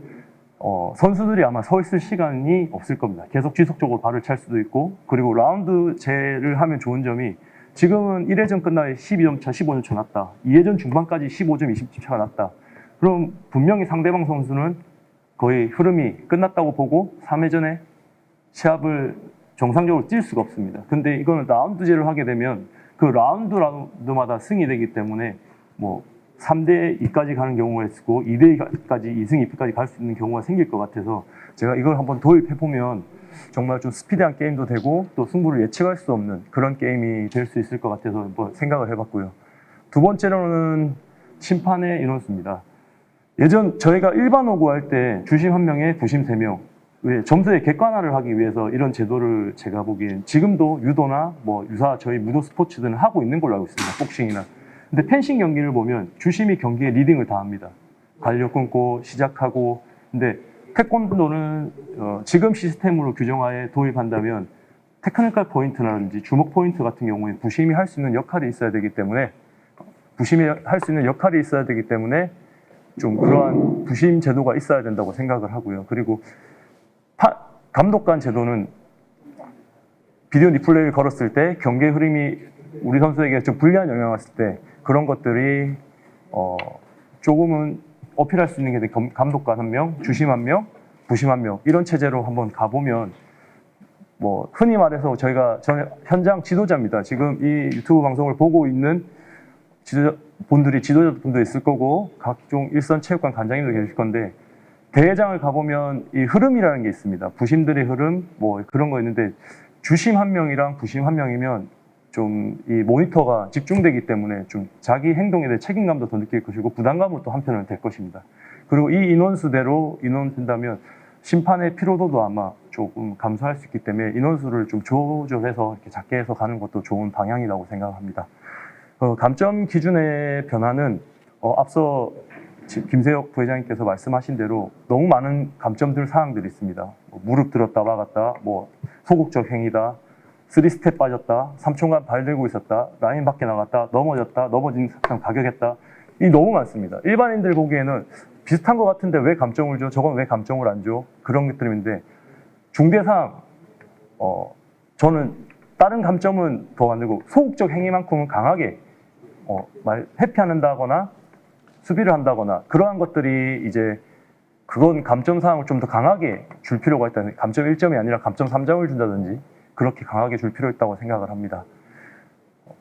선수들이 아마 서 있을 시간이 없을 겁니다. 계속 지속적으로 발을 찰 수도 있고 그리고 라운드제를 하면 좋은 점이 지금은 1회전 끝나에 12점 차, 15점 차 났다. 2회전 중반까지 15점, 20점 차가 났다. 그럼 분명히 상대방 선수는 거의 흐름이 끝났다고 보고 3회전에 시합을 정상적으로 뛸 수가 없습니다. 근데 이거는 라운드제를 하게 되면 그 라운드마다 승이 되기 때문에 뭐 3대2까지 가는 경우가 있고 2대2까지 2승 2패까지 갈 수 있는 경우가 생길 것 같아서 제가 이걸 한번 도입해보면 정말 좀 스피디한 게임도 되고 또 승부를 예측할 수 없는 그런 게임이 될 수 있을 것 같아서 한번 생각을 해봤고요. 두 번째로는 심판의 인원수입니다. 예전 저희가 일반 호구 할 때 주심 1명에 부심 3명 점수의 객관화를 하기 위해서 이런 제도를 제가 보기엔 지금도 유도나 뭐 유사 저희 무도 스포츠들은 하고 있는 걸로 알고 있습니다. 복싱이나. 근데 펜싱 경기를 보면 주심이 경기에 리딩을 다 합니다. 관료 끊고 시작하고. 근데 태권도는 지금 시스템으로 규정하에 도입한다면 테크니컬 포인트라든지 주먹 포인트 같은 경우에 부심이 할 수 있는 역할이 있어야 되기 때문에 좀 그러한 부심 제도가 있어야 된다고 생각을 하고요. 그리고 감독관 제도는 비디오 리플레이를 걸었을 때 경기의 흐름이 우리 선수에게 좀 불리한 영향을 왔을 때 그런 것들이 조금은 어필할 수 있는 게 감독관 1명, 주심 1명, 부심 1명 이런 체제로 한번 가보면 뭐 흔히 말해서 저는 현장 지도자입니다. 지금 이 유튜브 방송을 보고 있는 지도자분도 있을 거고 각종 일선 체육관 관장님도 계실 건데 대회장을 가보면 이 흐름이라는 게 있습니다. 부심들의 흐름 뭐 그런 거 있는데 주심 1명이랑 부심 1명이면 좀 이 모니터가 집중되기 때문에 좀 자기 행동에 대해 책임감도 더 느낄 것이고 부담감은 또 한편으로는 될 것입니다. 그리고 이 인원수대로 인원된다면 심판의 피로도도 아마 조금 감소할 수 있기 때문에 인원수를 좀 조절해서 이렇게 작게 해서 가는 것도 좋은 방향이라고 생각합니다. 감점 기준의 변화는 앞서 김세혁 부회장님께서 말씀하신 대로 너무 많은 감점들 사항들이 있습니다. 무릎 들었다 막았다, 뭐 소극적 행위다, 3스텝 빠졌다, 3초간 발 들고 있었다, 라인 밖에 나갔다, 넘어졌다, 넘어진 상태 가격했다. 이 너무 많습니다. 일반인들 보기에는 비슷한 것 같은데 왜 감점을 줘? 저건 왜 감점을 안 줘? 그런 것들인데 중대상 저는 다른 감점은 더 안 되고 소극적 행위만큼은 강하게 회피한다거나 수비를 한다거나 그러한 것들이 이제 그건 감점 사항을 좀 더 강하게 줄 필요가 있다. 감점 1점이 아니라 감점 3점을 준다든지 그렇게 강하게 줄 필요 있다고 생각을 합니다.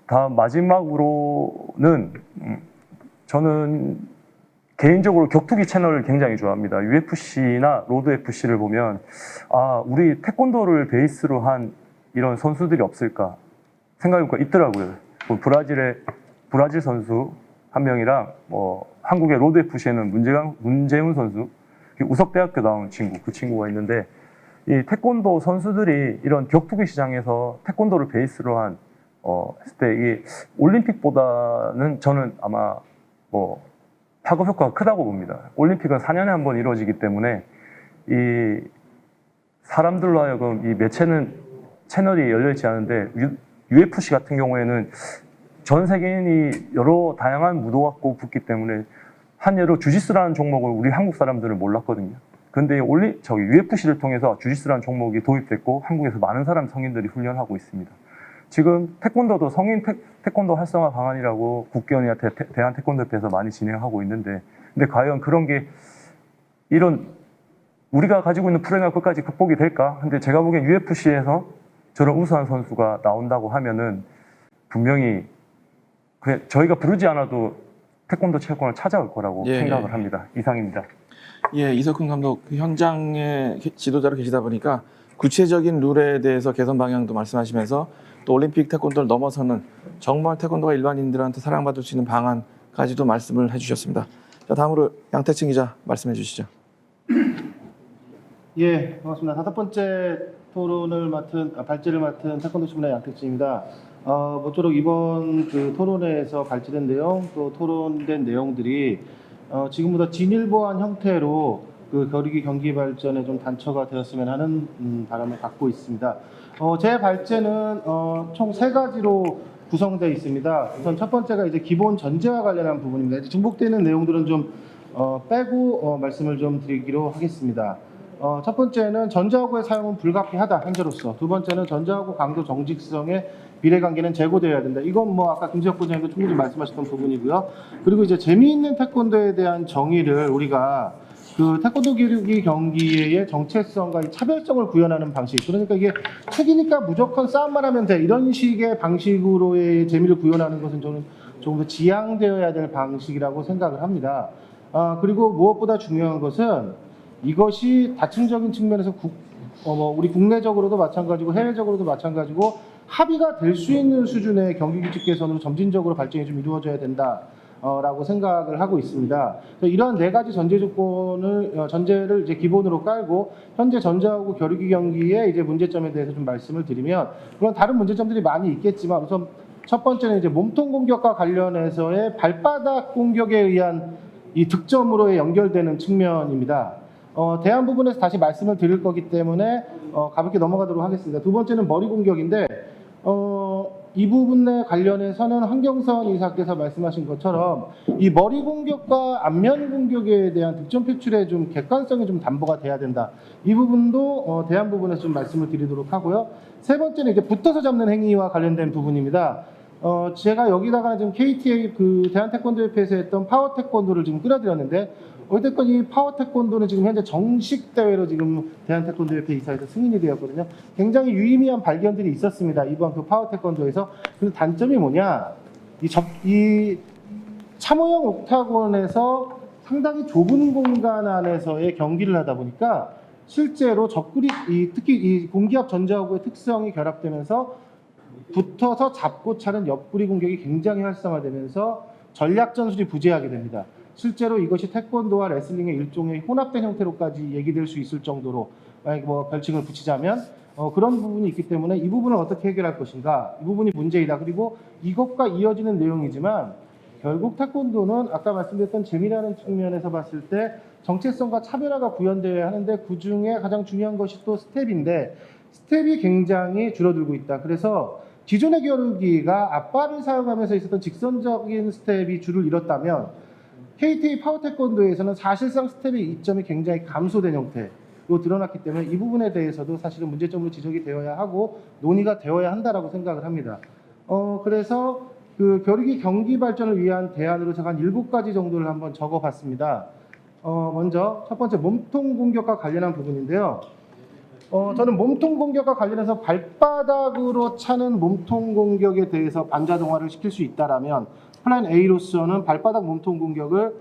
다음 마지막으로는 저는 개인적으로 격투기 채널을 굉장히 좋아합니다. UFC나 로드 FC를 보면 우리 태권도를 베이스로 한 이런 선수들이 없을까 생각해보니까 있더라고요. 브라질 선수 1명이랑 한국의 로드 FC에는 문재훈 선수, 우석대학교 나온 친구, 그 친구가 있는데 이 태권도 선수들이 이런 격투기 시장에서 태권도를 베이스로 한 했을 때 이 올림픽보다는 저는 아마 파급 효과가 크다고 봅니다. 올림픽은 4년에 한 번 이루어지기 때문에 이 사람들로 하여금 이 채널이 열려있지 않은데 UFC 같은 경우에는 전 세계인이 여러 다양한 무도 갖고 붙기 때문에 한 예로 주짓수라는 종목을 우리 한국 사람들은 몰랐거든요. 근데 UFC를 통해서 주짓수라는 종목이 도입됐고 한국에서 많은 성인들이 훈련하고 있습니다. 지금 태권도도 성인 태권도 활성화 방안이라고 국기원이나 대한태권도협회에서 많이 진행하고 있는데 근데 과연 그런 게 이런 우리가 가지고 있는 프로그램 끝까지 극복이 될까? 근데 제가 보기엔 UFC에서 저런 우수한 선수가 나온다고 하면은 분명히 그냥 저희가 부르지 않아도 태권도 체육관을 찾아올 거라고 생각을 합니다. 이상입니다. 예, 이석훈 감독 현장에 지도자로 계시다 보니까 구체적인 룰에 대해서 개선 방향도 말씀하시면서 또 올림픽 태권도를 넘어서는 정말 태권도가 일반인들한테 사랑받을 수 있는 방안까지도 말씀을 해주셨습니다. 자, 다음으로 양태칭 기자 말씀해 주시죠. 예, 반갑습니다. 다섯 번째 발제를 맡은 태권도 신문의 양택진입니다. 모쪼록 이번 그 토론회에서 발제된 내용 또 토론된 내용들이 지금보다 진일보한 형태로 그 겨루기 경기 발전에 좀 단초가 되었으면 하는 바람을 갖고 있습니다. 제 발제는 총 3가지로 구성되어 있습니다. 우선 첫 번째가 이제 기본 전제와 관련한 부분입니다. 중복되는 내용들은 좀 빼고 말씀을 좀 드리기로 하겠습니다. 첫 번째는 전자하고의 사용은 불가피하다 현재로서. 두 번째는 전자하고 강도 정직성의 비례관계는 제고되어야 된다. 이건 뭐 아까 김지혁 부장님도 충분히 말씀하셨던 부분이고요. 그리고 이제 재미있는 태권도에 대한 정의를 우리가 그 태권도 기르기 경기의 정체성과 이 차별성을 구현하는 방식. 그러니까 이게 책이니까 무조건 싸움만 하면 돼. 이런 식의 방식으로의 재미를 구현하는 것은 저는 조금 더 지양되어야 될 방식이라고 생각을 합니다. 그리고 무엇보다 중요한 것은 이것이 다층적인 측면에서 우리 국내적으로도 마찬가지고 해외적으로도 마찬가지고 합의가 될 수 있는 수준의 경기 규칙 개선으로 점진적으로 발전이 좀 이루어져야 된다라고 생각을 하고 있습니다. 이러한 4가지 전제를 이제 기본으로 깔고 현재 전자하고 겨루기 경기의 이제 문제점에 대해서 좀 말씀을 드리면, 물론 다른 문제점들이 많이 있겠지만 우선 첫 번째는 이제 몸통 공격과 관련해서의 발바닥 공격에 의한 이 득점으로의 연결되는 측면입니다. 대한 부분에서 다시 말씀을 드릴 거기 때문에 가볍게 넘어가도록 하겠습니다. 두 번째는 머리 공격인데 이 부분에 관련해서는 황경선 이사께서 말씀하신 것처럼 이 머리 공격과 안면 공격에 대한 득점 표출의 좀 객관성이 좀 담보가 돼야 된다. 이 부분도 대한 부분에서 좀 말씀을 드리도록 하고요. 세 번째는 이제 붙어서 잡는 행위와 관련된 부분입니다. 제가 여기다가 지금 KTA 그 대한태권도협회에서 했던 파워 태권도를 지금 끌어들였는데 어쨌든 이 파워 태권도는 지금 현재 정식 대회로 지금 대한태권도협회 이사에서 승인이 되었거든요. 굉장히 유의미한 발견들이 있었습니다. 이번 그 파워 태권도에서. 근데 단점이 뭐냐? 이 참호형 옥타곤에서 상당히 좁은 공간 안에서의 경기를 하다 보니까 실제로 특히 이 공기압 전자하고의 특성이 결합되면서 붙어서 잡고 차는 옆구리 공격이 굉장히 활성화되면서 전략 전술이 부재하게 됩니다. 실제로 이것이 태권도와 레슬링의 일종의 혼합된 형태로까지 얘기될 수 있을 정도로, 만약에 뭐 별칭을 붙이자면 그런 부분이 있기 때문에 이 부분을 어떻게 해결할 것인가, 이 부분이 문제이다. 그리고 이것과 이어지는 내용이지만 결국 태권도는 아까 말씀드렸던 재미라는 측면에서 봤을 때 정체성과 차별화가 구현되어야 하는데 그중에 가장 중요한 것이 또 스텝인데 스텝이 굉장히 줄어들고 있다. 그래서 기존의 겨루기가 앞발을 사용하면서 있었던 직선적인 스텝이 줄을 잃었다면 KTA 파워 태권도에서는 사실상 스텝의 이점이 굉장히 감소된 형태로 드러났기 때문에 이 부분에 대해서도 사실은 문제점으로 지적이 되어야 하고 논의가 되어야 한다라고 생각을 합니다. 그래서 그 겨루기 경기 발전을 위한 대안으로 제가 한 7가지 정도를 한번 적어봤습니다. 먼저 첫 번째 몸통 공격과 관련한 부분인데요. 저는 몸통 공격과 관련해서 발바닥으로 차는 몸통 공격에 대해서 반자동화를 시킬 수 있다라면 플랜 A로서는 발바닥 몸통 공격을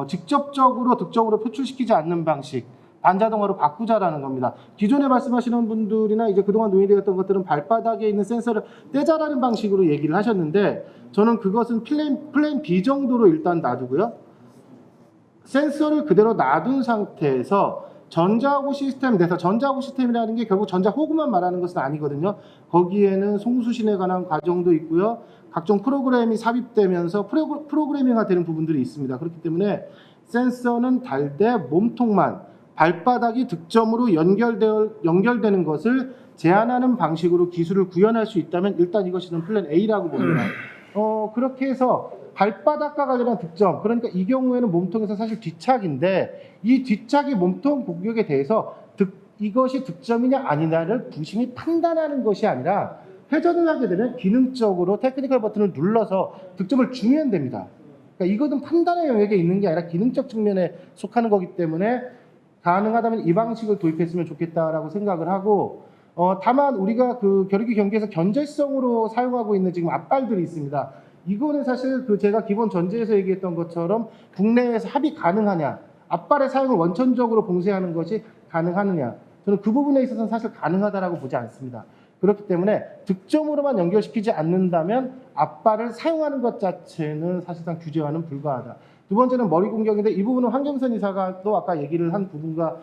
직접적으로 득점으로 표출시키지 않는 방식, 반자동화로 바꾸자라는 겁니다. 기존에 말씀하시는 분들이나 이제 그동안 논의되었던 것들은 발바닥에 있는 센서를 떼자라는 방식으로 얘기를 하셨는데 저는 그것은 플랜 B 정도로 일단 놔두고요. 센서를 그대로 놔둔 상태에서 전자호구 시스템 내에서, 전자호구 시스템이라는 게 결국 전자호구만 말하는 것은 아니거든요. 거기에는 송수신에 관한 과정도 있고요. 각종 프로그램이 삽입되면서 프로그래밍화 되는 부분들이 있습니다. 그렇기 때문에 센서는 달되 몸통만 발바닥이 득점으로 연결되는 것을 제한하는 방식으로 기술을 구현할 수 있다면 일단 이것이 플랜 A라고 봅니다. 그렇게 해서 발바닥과 관련한 득점, 그러니까 이 경우에는 몸통에서 사실 뒤착인데 이 뒤착이 몸통 공격에 대해서 이것이 득점이냐 아니냐를 부심히 판단하는 것이 아니라 회전을 하게 되면 기능적으로 테크니컬 버튼을 눌러서 득점을 주면 됩니다. 그러니까 이것은 판단의 영역에 있는 게 아니라 기능적 측면에 속하는 거기 때문에 가능하다면 이 방식을 도입했으면 좋겠다라고 생각을 하고 다만 우리가 그 겨루기 경기에서 견제성으로 사용하고 있는 지금 앞발들이 있습니다. 이거는 사실 그 제가 기본 전제에서 얘기했던 것처럼 국내에서 합의 가능하냐, 앞발의 사용을 원천적으로 봉쇄하는 것이 가능하느냐, 저는 그 부분에 있어서는 사실 가능하다라고 보지 않습니다. 그렇기 때문에 득점으로만 연결시키지 않는다면 앞발을 사용하는 것 자체는 사실상 규제와는 불가하다. 두 번째는 머리 공격인데 이 부분은 황경선 이사가 또 아까 얘기를 한 부분과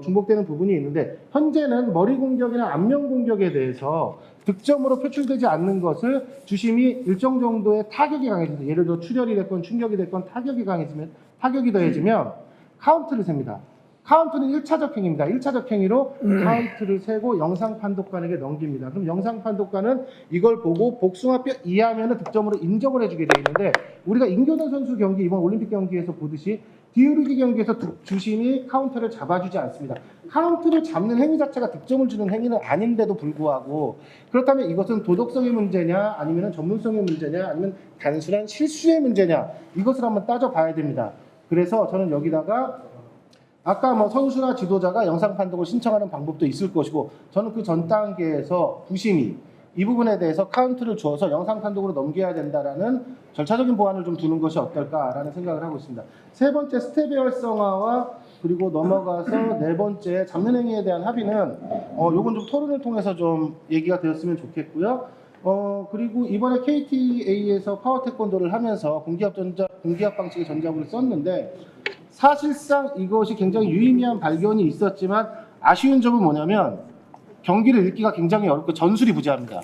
중복되는 부분이 있는데, 현재는 머리 공격이나 안면 공격에 대해서 득점으로 표출되지 않는 것을 주심이 일정 정도의 타격이 강해집니다. 예를 들어 출혈이 됐건 충격이 됐건 타격이 더해지면 카운트를 셉니다. 카운트는 1차적 행위입니다. 1차적 행위로 카운트를 세고 영상 판독관에게 넘깁니다. 그럼 영상 판독관은 이걸 보고 복숭아뼈 이하면 득점으로 인정을 해주게 되어 있는데, 우리가 임교동 선수 경기 이번 올림픽 경기에서 보듯이 디우르기 경기에서 주심이 카운터를 잡아주지 않습니다. 카운트를 잡는 행위 자체가 득점을 주는 행위는 아닌데도 불구하고, 그렇다면 이것은 도덕성의 문제냐 아니면 전문성의 문제냐 아니면 단순한 실수의 문제냐, 이것을 한번 따져봐야 됩니다. 그래서 저는 여기다가 아까 뭐 선수나 지도자가 영상 판독을 신청하는 방법도 있을 것이고, 저는 그 전 단계에서 부심이 이 부분에 대해서 카운트를 주어서 영상 판독으로 넘겨야 된다라는 절차적인 보완을 좀 두는 것이 어떨까라는 생각을 하고 있습니다. 세 번째 스텝의 활성화와 그리고 넘어가서 네 번째 잡는 행위에 대한 합의는 요건 좀 토론을 통해서 좀 얘기가 되었으면 좋겠고요. 그리고 이번에 KTA에서 파워 태권도를 하면서 공기압 방식의 전자구를 썼는데, 사실상 이것이 굉장히 유의미한 발견이 있었지만 아쉬운 점은 뭐냐면 경기를 읽기가 굉장히 어렵고 전술이 부재합니다.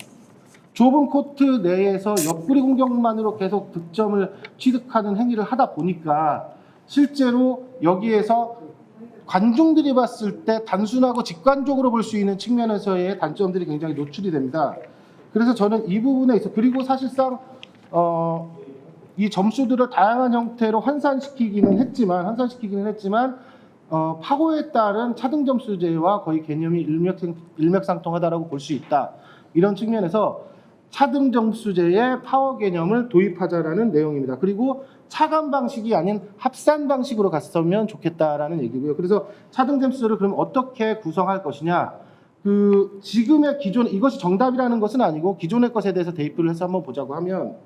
좁은 코트 내에서 옆구리 공격만으로 계속 득점을 취득하는 행위를 하다 보니까 실제로 여기에서 관중들이 봤을 때 단순하고 직관적으로 볼 수 있는 측면에서의 단점들이 굉장히 노출이 됩니다. 그래서 저는 이 부분에 있어, 그리고 사실상 이 점수들을 다양한 형태로 환산시키기는 했지만 파고에 따른 차등 점수제와 거의 개념이 일맥상통하다라고 볼 수 있다. 이런 측면에서 차등 점수제의 파워 개념을 도입하자라는 내용입니다. 그리고 차감 방식이 아닌 합산 방식으로 갔으면 좋겠다라는 얘기고요. 그래서 차등 점수제를 그럼 어떻게 구성할 것이냐? 그 지금의 기존, 이것이 정답이라는 것은 아니고 기존의 것에 대해서 대입을 해서 한번 보자고 하면,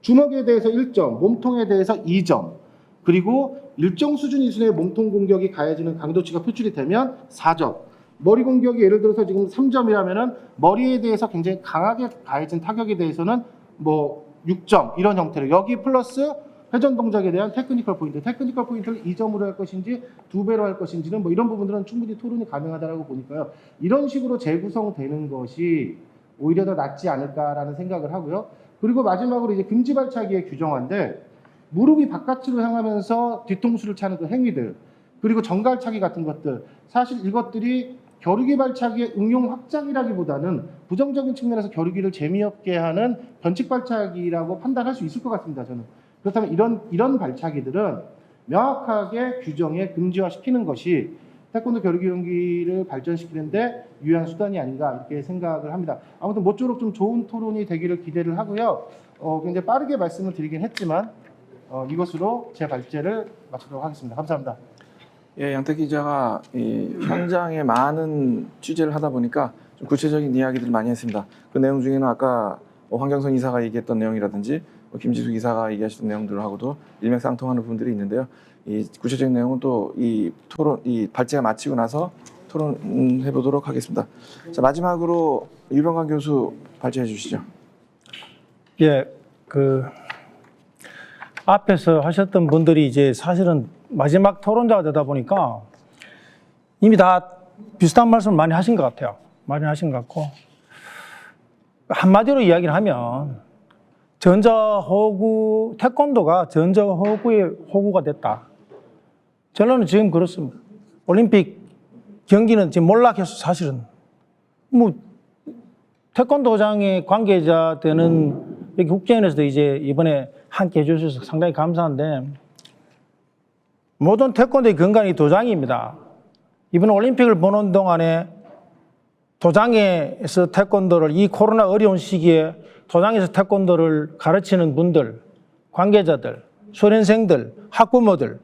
주먹에 대해서 1점, 몸통에 대해서 2점, 그리고 일정 수준 이상의 몸통 공격이 가해지는 강도치가 표출이 되면 4점, 머리 공격이 예를 들어서 지금 3점이라면은 머리에 대해서 굉장히 강하게 가해진 타격에 대해서는 뭐 6점, 이런 형태로, 여기 플러스 회전 동작에 대한 테크니컬 포인트를 2점으로 할 것인지 2배로 할 것인지는 뭐 이런 부분들은 충분히 토론이 가능하다라고 보니까요. 이런 식으로 재구성되는 것이 오히려 더 낫지 않을까라는 생각을 하고요. 그리고 마지막으로 이제 금지 발차기의 규정화인데, 무릎이 바깥으로 향하면서 뒤통수를 차는 그 행위들, 그리고 정갈차기 같은 것들, 사실 이것들이 겨루기 발차기의 응용 확장이라기보다는 부정적인 측면에서 겨루기를 재미없게 하는 변칙 발차기라고 판단할 수 있을 것 같습니다. 저는 그렇다면 이런 발차기들은 명확하게 규정에 금지화시키는 것이 태권도 겨루기 경기를 발전시키는데 유효한 수단이 아닌가, 이렇게 생각을 합니다. 아무튼 모쪼록 좀 좋은 토론이 되기를 기대를 하고요. 굉장히 빠르게 말씀을 드리긴 했지만 이것으로 제 발제를 마치도록 하겠습니다. 감사합니다. 예, 양택 기자가 이 현장에 많은 취재를 하다 보니까 좀 구체적인 이야기들을 많이 했습니다. 그 내용 중에는 아까 황경선 이사가 얘기했던 내용이라든지 김지숙 이사가 얘기하셨던 내용들하고도 일맥상통하는 부분들이 있는데요. 이 구체적인 내용은 또 이 토론, 이 발제가 마치고 나서 토론해 보도록 하겠습니다. 자, 마지막으로 유병관 교수 발제해 주시죠. 예, 그 앞에서 하셨던 분들이 이제 사실은 마지막 토론자가 되다 보니까 이미 다 비슷한 말씀을 많이 하신 것 같아요. 많이 하신 것 같고, 한마디로 이야기를 하면 전자호구, 태권도가 전자호구의 호구가 됐다. 결론은 지금 그렇습니다. 올림픽 경기는 지금 몰락해서 사실은 뭐 태권도장의 관계자 되는 여기 국제연에서도 이제 이번에 함께 해주셔서 상당히 감사한데, 모든 태권도의 근간이 도장입니다. 이번 올림픽을 보는 동안에 도장에서 태권도를, 이 코로나 어려운 시기에 도장에서 태권도를 가르치는 분들, 관계자들, 수련생들, 학부모들,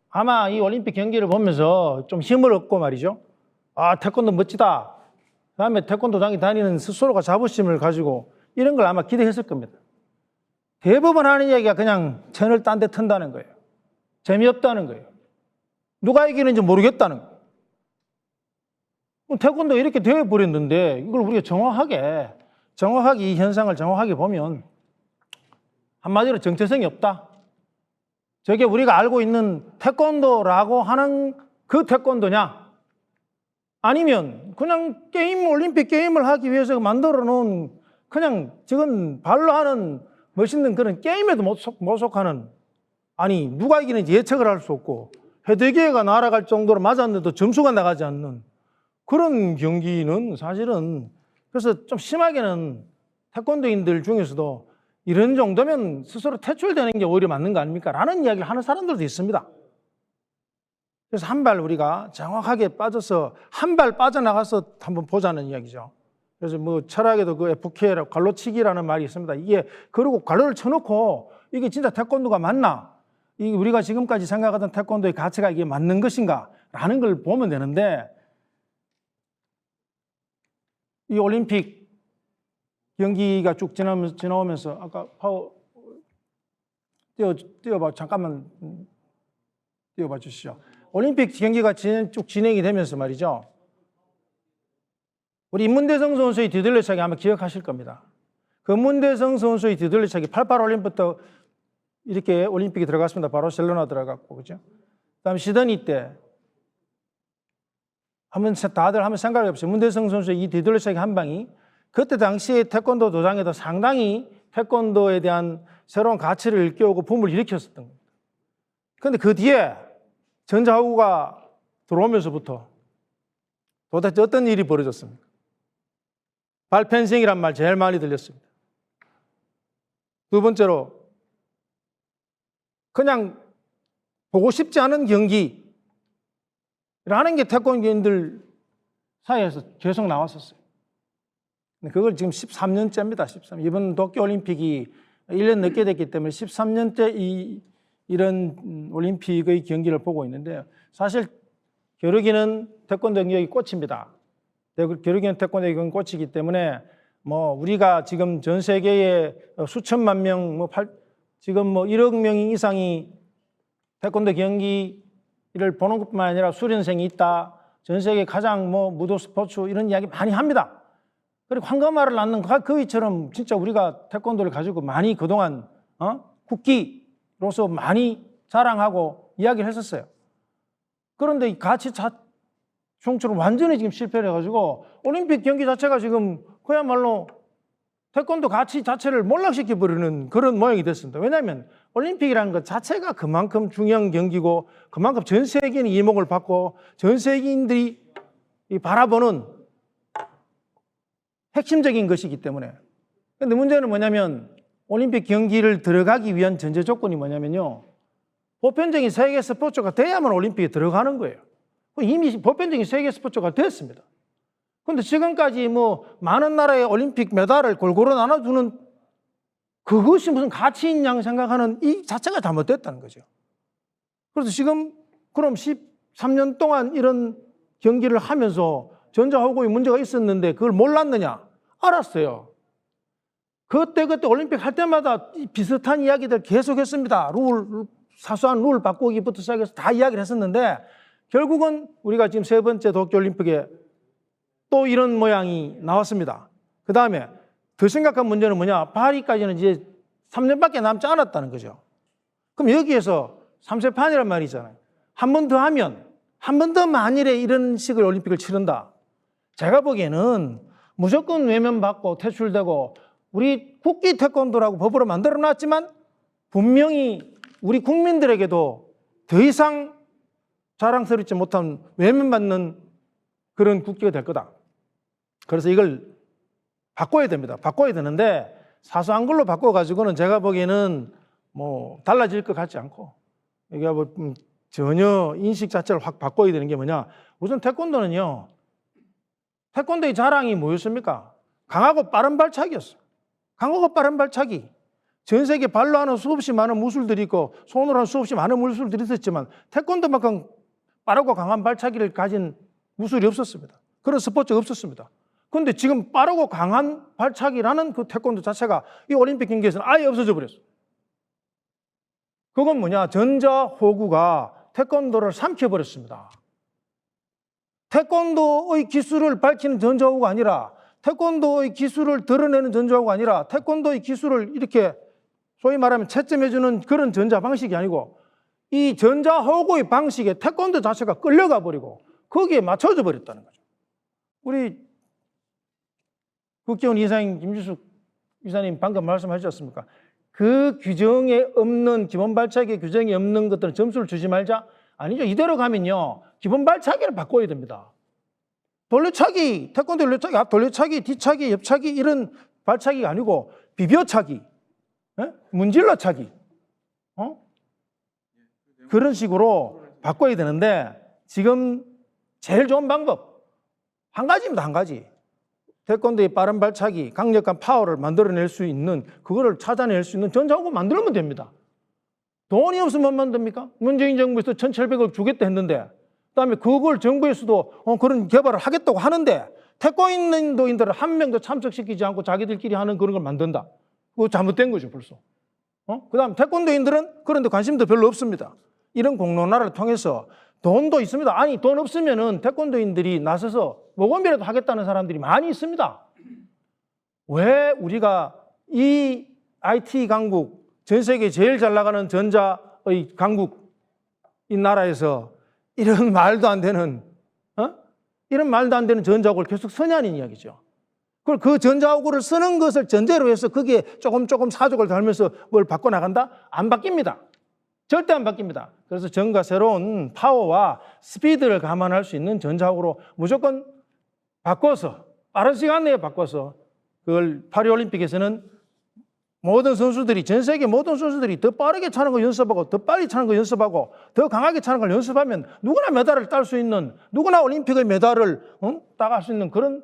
아마 이 올림픽 경기를 보면서 좀 힘을 얻고 말이죠. 아, 태권도 멋지다. 그다음에 태권도장에 다니는 스스로가 자부심을 가지고 이런 걸 아마 기대했을 겁니다. 대부분 하는 이야기가 그냥 채널 딴 데 튼다는 거예요. 재미없다는 거예요. 누가 이기는지 모르겠다는 거예요. 태권도 이렇게 되어버렸는데 이걸 우리가 정확하게 이 현상을 정확하게 보면 한마디로 정체성이 없다. 저게 우리가 알고 있는 태권도라고 하는 그 태권도냐? 아니면 그냥 올림픽 게임을 하기 위해서 만들어 놓은 그냥 지금 발로 하는 멋있는 그런 게임에도 못 속하는, 아니 누가 이기는지 예측을 할 수 없고 해대기회가 날아갈 정도로 맞았는데도 점수가 나가지 않는 그런 경기는 사실은, 그래서 좀 심하게는 태권도인들 중에서도 이런 정도면 스스로 퇴출되는 게 오히려 맞는 거 아닙니까? 라는 이야기를 하는 사람들도 있습니다. 그래서 한 발 우리가 정확하게 빠져서 한 발 빠져나가서 한번 보자는 이야기죠. 그래서 뭐 철학에도 그 FK라고 갈로치기라는 말이 있습니다. 이게 그리고 갈로를 쳐놓고 이게 진짜 태권도가 맞나? 이 우리가 지금까지 생각하던 태권도의 가치가 이게 맞는 것인가? 라는 걸 보면 되는데, 이 올림픽 경기가 쭉 지나오면서 아까 잠깐만 띄워봐 주시죠. 올림픽 경기가 쭉 진행이 되면서 말이죠. 우리 임문대성 선수의 뒤돌려차기 아마 기억하실 겁니다. 그 임문대성 선수의 뒤돌려차기 88 올림픽부터 이렇게 올림픽에 들어갔습니다. 바르셀로나 들어갔고, 그죠? 그다음 시드니 때 다들 한번 생각해 보세요. 임문대성 선수의 이 뒤돌려차기 한 방이 그때 당시에 태권도 도장에도 상당히 태권도에 대한 새로운 가치를 일깨우고 붐을 일으켰었던 겁니다. 그런데 그 뒤에 전자호구가 들어오면서부터 도대체 어떤 일이 벌어졌습니까? 발펜싱이란 말 제일 많이 들렸습니다. 두 번째로 그냥 보고 싶지 않은 경기라는 게 태권도인들 사이에서 계속 나왔었어요. 그걸 지금 13년째입니다. 13. 이번 도쿄올림픽이 1년 늦게 됐기 때문에 13년째 이런 올림픽의 경기를 보고 있는데, 사실 겨루기는 태권도 경기의 꽃입니다. 겨루기는 태권도 경기 꽃이기 때문에 뭐 우리가 지금 전 세계에 수천만 명, 지금 뭐 1억 명 이상이 태권도 경기를 보는 것뿐만 아니라 수련생이 있다. 전 세계 가장 무도 스포츠 이런 이야기 많이 합니다. 그리고 황금알을 낳는 그이처럼 진짜 우리가 태권도를 가지고 많이 그동안 국기로서 많이 자랑하고 이야기를 했었어요. 그런데 이 가치 총처럼 완전히 지금 실패를 해가지고 올림픽 경기 자체가 지금 그야말로 태권도 가치 자체를 몰락시켜버리는 그런 모양이 됐습니다. 왜냐하면 올림픽이라는 것 자체가 그만큼 중요한 경기고 그만큼 전 세계인이 이목을 받고 전 세계인들이 바라보는 핵심적인 것이기 때문에. 그런데 문제는 뭐냐면 올림픽 경기를 들어가기 위한 전제 조건이 뭐냐면요. 보편적인 세계 스포츠가 돼야만 올림픽에 들어가는 거예요. 이미 보편적인 세계 스포츠가 됐습니다. 그런데 지금까지 많은 나라의 올림픽 메달을 골고루 나눠주는 그것이 무슨 가치인 양 생각하는 이 자체가 잘못됐다는 거죠. 그래서 지금 그럼 13년 동안 이런 경기를 하면서 전자호구에 문제가 있었는데 그걸 몰랐느냐? 알았어요. 그때 올림픽 할 때마다 비슷한 이야기들 계속했습니다. 사소한 룰 바꾸기부터 시작해서 다 이야기를 했었는데 결국은 우리가 지금 세 번째 도쿄올림픽에 또 이런 모양이 나왔습니다. 그 다음에 더 심각한 문제는 뭐냐? 파리까지는 이제 3년밖에 남지 않았다는 거죠. 그럼 여기에서 3세판이란 말이잖아요. 한 번 더 하면, 한 번 더 만일에 이런 식의 올림픽을 치른다. 제가 보기에는 무조건 외면받고 퇴출되고 우리 국기 태권도라고 법으로 만들어놨지만 분명히 우리 국민들에게도 더 이상 자랑스럽지 못한 외면받는 그런 국기가 될 거다. 그래서 이걸 바꿔야 됩니다. 바꿔야 되는데 사소한 걸로 바꿔가지고는 제가 보기에는 달라질 것 같지 않고 이게 전혀 인식 자체를 확 바꿔야 되는 게 뭐냐. 우선 태권도는요. 태권도의 자랑이 뭐였습니까? 강하고 빠른 발차기였어요. 강하고 빠른 발차기. 전 세계 발로 하는 수없이 많은 무술들이 있고 손으로 하는 수없이 많은 무술들이 있었지만 태권도만큼 빠르고 강한 발차기를 가진 무술이 없었습니다. 그런 스포츠가 없었습니다. 근데 지금 빠르고 강한 발차기라는 그 태권도 자체가 이 올림픽 경기에서는 아예 없어져 버렸어. 그건 뭐냐? 전자호구가 태권도를 삼켜버렸습니다. 태권도의 기술을 밝히는 전자호구가 아니라, 태권도의 기술을 드러내는 전자호구가 아니라, 태권도의 기술을 이렇게 소위 말하면 채점해주는 그런 전자 방식이 아니고, 이 전자호구의 방식에 태권도 자체가 끌려가 버리고 거기에 맞춰져 버렸다는 거죠. 우리 국회의원 이사님 김지숙 이사님 방금 말씀하셨습니까? 그 규정에 없는, 기본 발차기 규정에 없는 것들은 점수를 주지 말자? 아니죠. 이대로 가면요, 기본 발차기를 바꿔야 됩니다. 돌려차기, 태권도 돌려차기, 앞 돌려차기, 뒤차기, 옆차기 이런 발차기가 아니고 비벼차기, 문질러차기, 그런 식으로 바꿔야 되는데, 지금 제일 좋은 방법 한 가지입니다. 한 가지. 태권도의 빠른 발차기, 강력한 파워를 만들어낼 수 있는, 그거를 찾아낼 수 있는 전자호구 만들면 됩니다. 돈이 없으면 만듭니까? 문재인 정부에서 1,700억 주겠다 했는데, 그다음에 그걸 정부에서도 그런 개발을 하겠다고 하는데, 태권도인들을 한 명도 참석시키지 않고 자기들끼리 하는 그런 걸 만든다. 그거 잘못된 거죠, 벌써. 그다음 태권도인들은 그런 데 관심도 별로 없습니다. 이런 공론화를 통해서 돈도 있습니다. 아니, 돈 없으면은 태권도인들이 나서서 모금이라도 하겠다는 사람들이 많이 있습니다. 왜 우리가 이 IT 강국, 전 세계 제일 잘 나가는 전자의 강국, 이 나라에서 이런 말도 안 되는, 이런 말도 안 되는 전자호구를 계속 쓰냐는 이야기죠. 그리고 그 전자호구를 쓰는 것을 전제로 해서 거기에 조금 사족을 달면서 뭘 바꿔나간다? 안 바뀝니다. 절대 안 바뀝니다. 그래서 전과 새로운 파워와 스피드를 감안할 수 있는 전자호구로 무조건 바꿔서, 빠른 시간 내에 바꿔서, 그걸 파리올림픽에서는 모든 선수들이, 전 세계 모든 선수들이 더 빠르게 차는 거 연습하고, 더 빨리 차는 거 연습하고, 더 강하게 차는 걸 연습하면 누구나 메달을 딸 수 있는, 누구나 올림픽의 메달을 따갈 수 있는 그런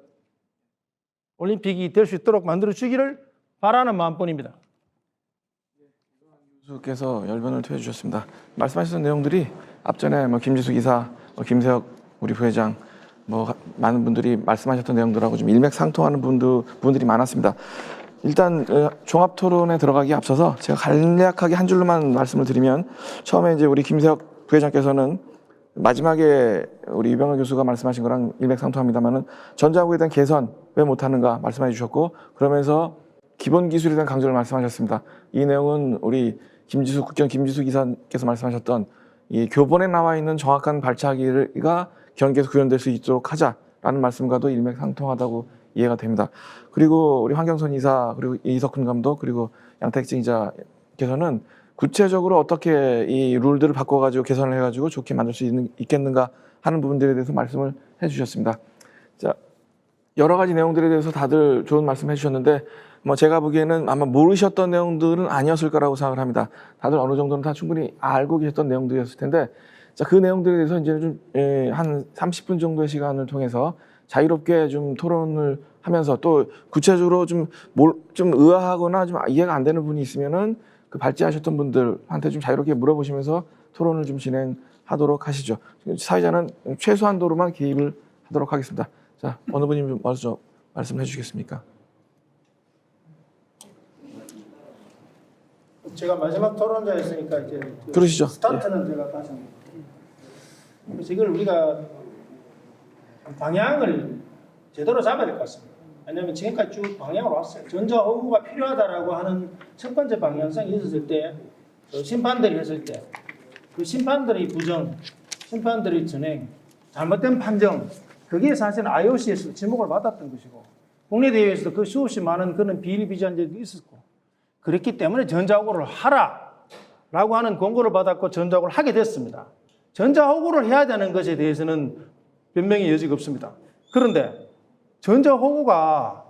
올림픽이 될 수 있도록 만들어주기를 바라는 마음뿐입니다. 교수께서 열변을 토해주셨습니다. 말씀하셨던 내용들이 앞전에 김지숙 이사, 김세혁 우리 부회장, 많은 분들이 말씀하셨던 내용들하고 좀 일맥상통하는 분들이 많았습니다. 일단 종합 토론에 들어가기 앞서서 제가 간략하게 한 줄로만 말씀을 드리면, 처음에 이제 우리 김세혁 부회장께서는 마지막에 우리 유병헌 교수가 말씀하신 거랑 일맥상통합니다만은 전자호구에 대한 개선 왜 못하는가 말씀해 주셨고, 그러면서 기본 기술에 대한 강조를 말씀하셨습니다. 이 내용은 우리 국회의원 김지숙 이사께서 말씀하셨던 이 교본에 나와 있는 정확한 발차기가 경기에서 구현될 수 있도록 하자라는 말씀과도 일맥상통하다고 이해가 됩니다. 그리고 우리 황경선 이사, 그리고 이석훈 감독, 그리고 양택진 기자께서는 구체적으로 어떻게 이 룰들을 바꿔가지고 개선을 해가지고 좋게 만들 수 있겠는가 하는 부분들에 대해서 말씀을 해주셨습니다. 자, 여러 가지 내용들에 대해서 다들 좋은 말씀 해주셨는데, 제가 보기에는 아마 모르셨던 내용들은 아니었을 거라고 생각을 합니다. 다들 어느 정도는 다 충분히 알고 계셨던 내용들이었을 텐데, 자, 그 내용들에 대해서 이제 좀 한 30분 정도의 시간을 통해서 자유롭게 좀 토론을 하면서, 또 구체적으로 좀 의아하거나 좀 이해가 안 되는 분이 있으면은 그 발제하셨던 분들한테 좀 자유롭게 물어보시면서 토론을 좀 진행하도록 하시죠. 사회자는 최소한도로만 개입을 하도록 하겠습니다. 자, 어느 분이 먼저 말씀해 주시겠습니까? 제가 마지막 토론자였으니까 이제 그러시죠. 스타트는 제가 다시 합니다. 그래서 이걸 우리가 방향을 제대로 잡아야 될 것 같습니다. 왜냐하면 지금까지 쭉 방향으로 왔어요. 전자호구가 필요하다라고 하는 첫 번째 방향성이 있었을 때, 심판들이 했을 때, 그 심판들의 부정, 심판들의 진행, 잘못된 판정, 그게 사실은 IOC에서 지목을 받았던 것이고, 국내대회에서도 그 수없이 많은 그런 비일비재한 적이 있었고, 그렇기 때문에 전자호구를 하라라고 하는 권고를 받았고 전자호구를 하게 됐습니다. 전자호구를 해야 되는 것에 대해서는 변명의 여지가 없습니다. 그런데 전자호구가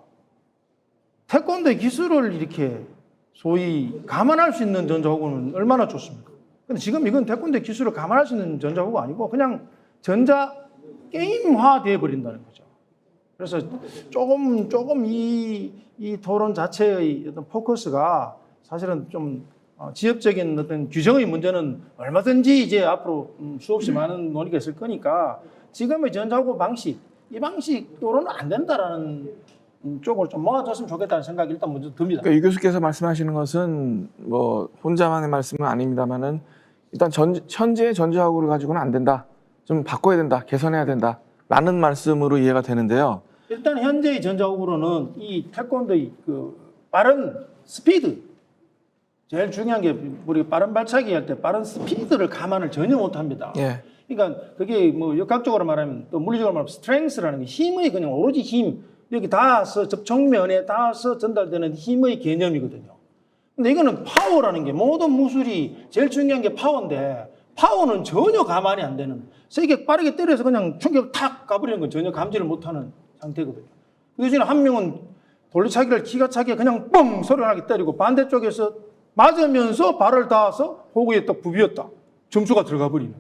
태권도의 기술을 이렇게 소위 감안할 수 있는 전자호구는 얼마나 좋습니까? 근데 지금 이건 태권도의 기술을 감안할 수 있는 전자호구가 아니고 그냥 전자 게임화 되어 버린다는 거죠. 그래서 조금 이 토론 자체의 어떤 포커스가 사실은 좀 지역적인 어떤 규정의 문제는 얼마든지 이제 앞으로 수없이 많은 논의가 있을 거니까 지금의 전자호구 방식, 이 방식으로는 안 된다라는 쪽으로 좀 모아줬으면 좋겠다는 생각이 일단 먼저 듭니다. 그러니까 유 교수께서 말씀하시는 것은 뭐 혼자만의 말씀은 아닙니다만은 일단 현재의 전자하고를 가지고는 안 된다. 좀 바꿔야 된다. 개선해야 된다. 라는 말씀으로 이해가 되는데요. 일단 현재의 전자호구로는 이 태권도의 그 빠른 스피드, 제일 중요한 게 우리 빠른 발차기 할 때 빠른 스피드를 감안을 전혀 못합니다. 예. 그러니까 그게 뭐 역학적으로 말하면 또 물리적으로 말하면 스트렝스라는 게 힘의 그냥 오로지 힘, 여기 닿아서 정면에 닿아서 전달되는 힘의 개념이거든요. 근데 이거는 파워라는 게 모든 무술이 제일 중요한 게 파워인데 파워는 전혀 감안이 안 되는, 세게 빠르게 때려서 그냥 충격을 탁 가버리는 건 전혀 감지를 못하는 상태거든요. 그 대신에 한 명은 돌려차기를 기가 차게 그냥 뻥 소리가 나게 때리고 반대쪽에서 맞으면서 발을 닿아서 호구에 딱 부비었다. 점수가 들어가 버리는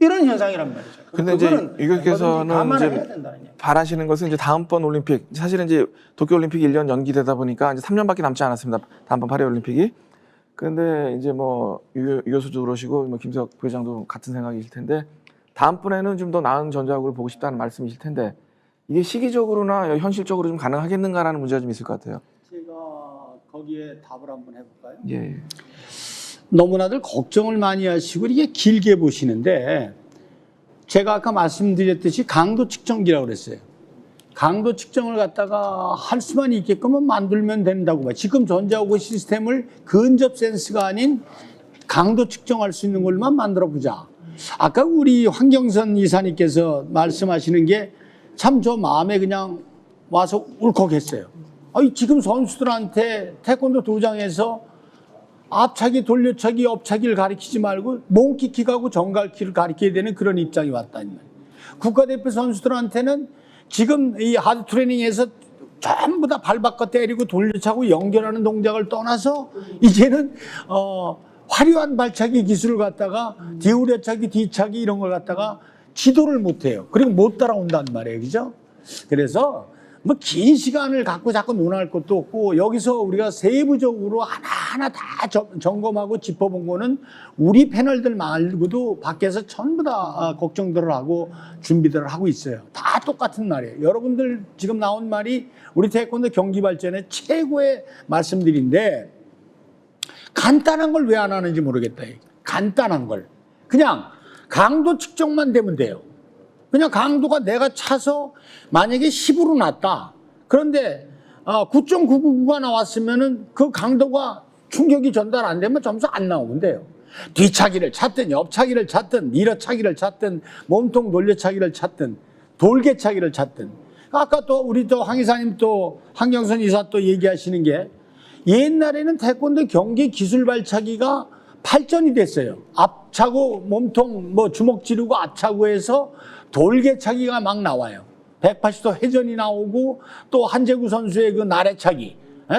이런 현상이란 말이죠. 근데 이제 유 교수께서는 이제 바라시는 것은 이제 다음번 올림픽, 사실은 이제 도쿄올림픽이 1년 연기되다 보니까 이제 3년밖에 남지 않았습니다. 다음번 파리올림픽이. 근데 이제 뭐 유 교수도 그러시고 뭐 김석 부회장도 같은 생각이실 텐데 다음번에는 좀 더 나은 전자국을 보고 싶다는 말씀이실 텐데 이게 시기적으로나 현실적으로 좀 가능하겠는가라는 문제가 좀 있을 것 같아요. 제가 거기에 답을 한번 해볼까요? 예. 너무나들 걱정을 많이 하시고 이게 길게 보시는데 제가 아까 말씀드렸듯이 강도 측정기라고 그랬어요. 강도 측정을 갖다가 할 수만 있게끔 만들면 된다고 봐요. 지금 전자호구 시스템을 근접 센스가 아닌 강도 측정할 수 있는 걸만 만들어 보자. 아까 우리 황경선 이사님께서 말씀하시는 게 참 저 마음에 그냥 와서 울컥했어요. 아니, 지금 선수들한테 태권도 도장에서 앞차기, 돌려차기, 옆차기를 가리키지 말고 몽키킥하고 정갈킥을 가리켜야 되는 그런 입장이 왔다는 말이에요. 국가대표 선수들한테는 지금 이 하드 트레이닝에서 전부 다 발 바꿔 때리고 돌려차고 연결하는 동작을 떠나서 이제는 화려한 발차기 기술을 갖다가 뒤우려차기, 뒤차기 이런 걸 갖다가 지도를 못해요. 그리고 못 따라온단 말이에요. 그죠? 그래서 뭐 긴 시간을 갖고 자꾸 논할 것도 없고 여기서 우리가 세부적으로 하나하나 다 점검하고 짚어본 거는 우리 패널들 말고도 밖에서 전부 다 걱정들을 하고 준비들을 하고 있어요. 다 똑같은 말이에요. 여러분들 지금 나온 말이 우리 태권도 경기 발전의 최고의 말씀들인데 간단한 걸 왜 안 하는지 모르겠다. 간단한 걸. 그냥 강도 측정만 되면 돼요. 그냥 강도가 내가 차서 만약에 10으로 났다. 그런데 9.999가 나왔으면은 그 강도가 충격이 전달 안 되면 점수 안 나오면 돼요. 뒤차기를 찾든 옆차기를 찾든 밀어차기를 찾든 몸통 돌려차기를 찾든 돌개차기를 찾든. 아까 또 우리 또 황 이사님 또 황경선 이사 또 얘기하시는 게 옛날에는 태권도 경기 기술 발차기가 발전이 됐어요. 앞차고 몸통 뭐 주먹 지르고 앞차고해서 돌개차기가 막 나와요. 180도 회전이 나오고 또 한재구 선수의 그 나래차기,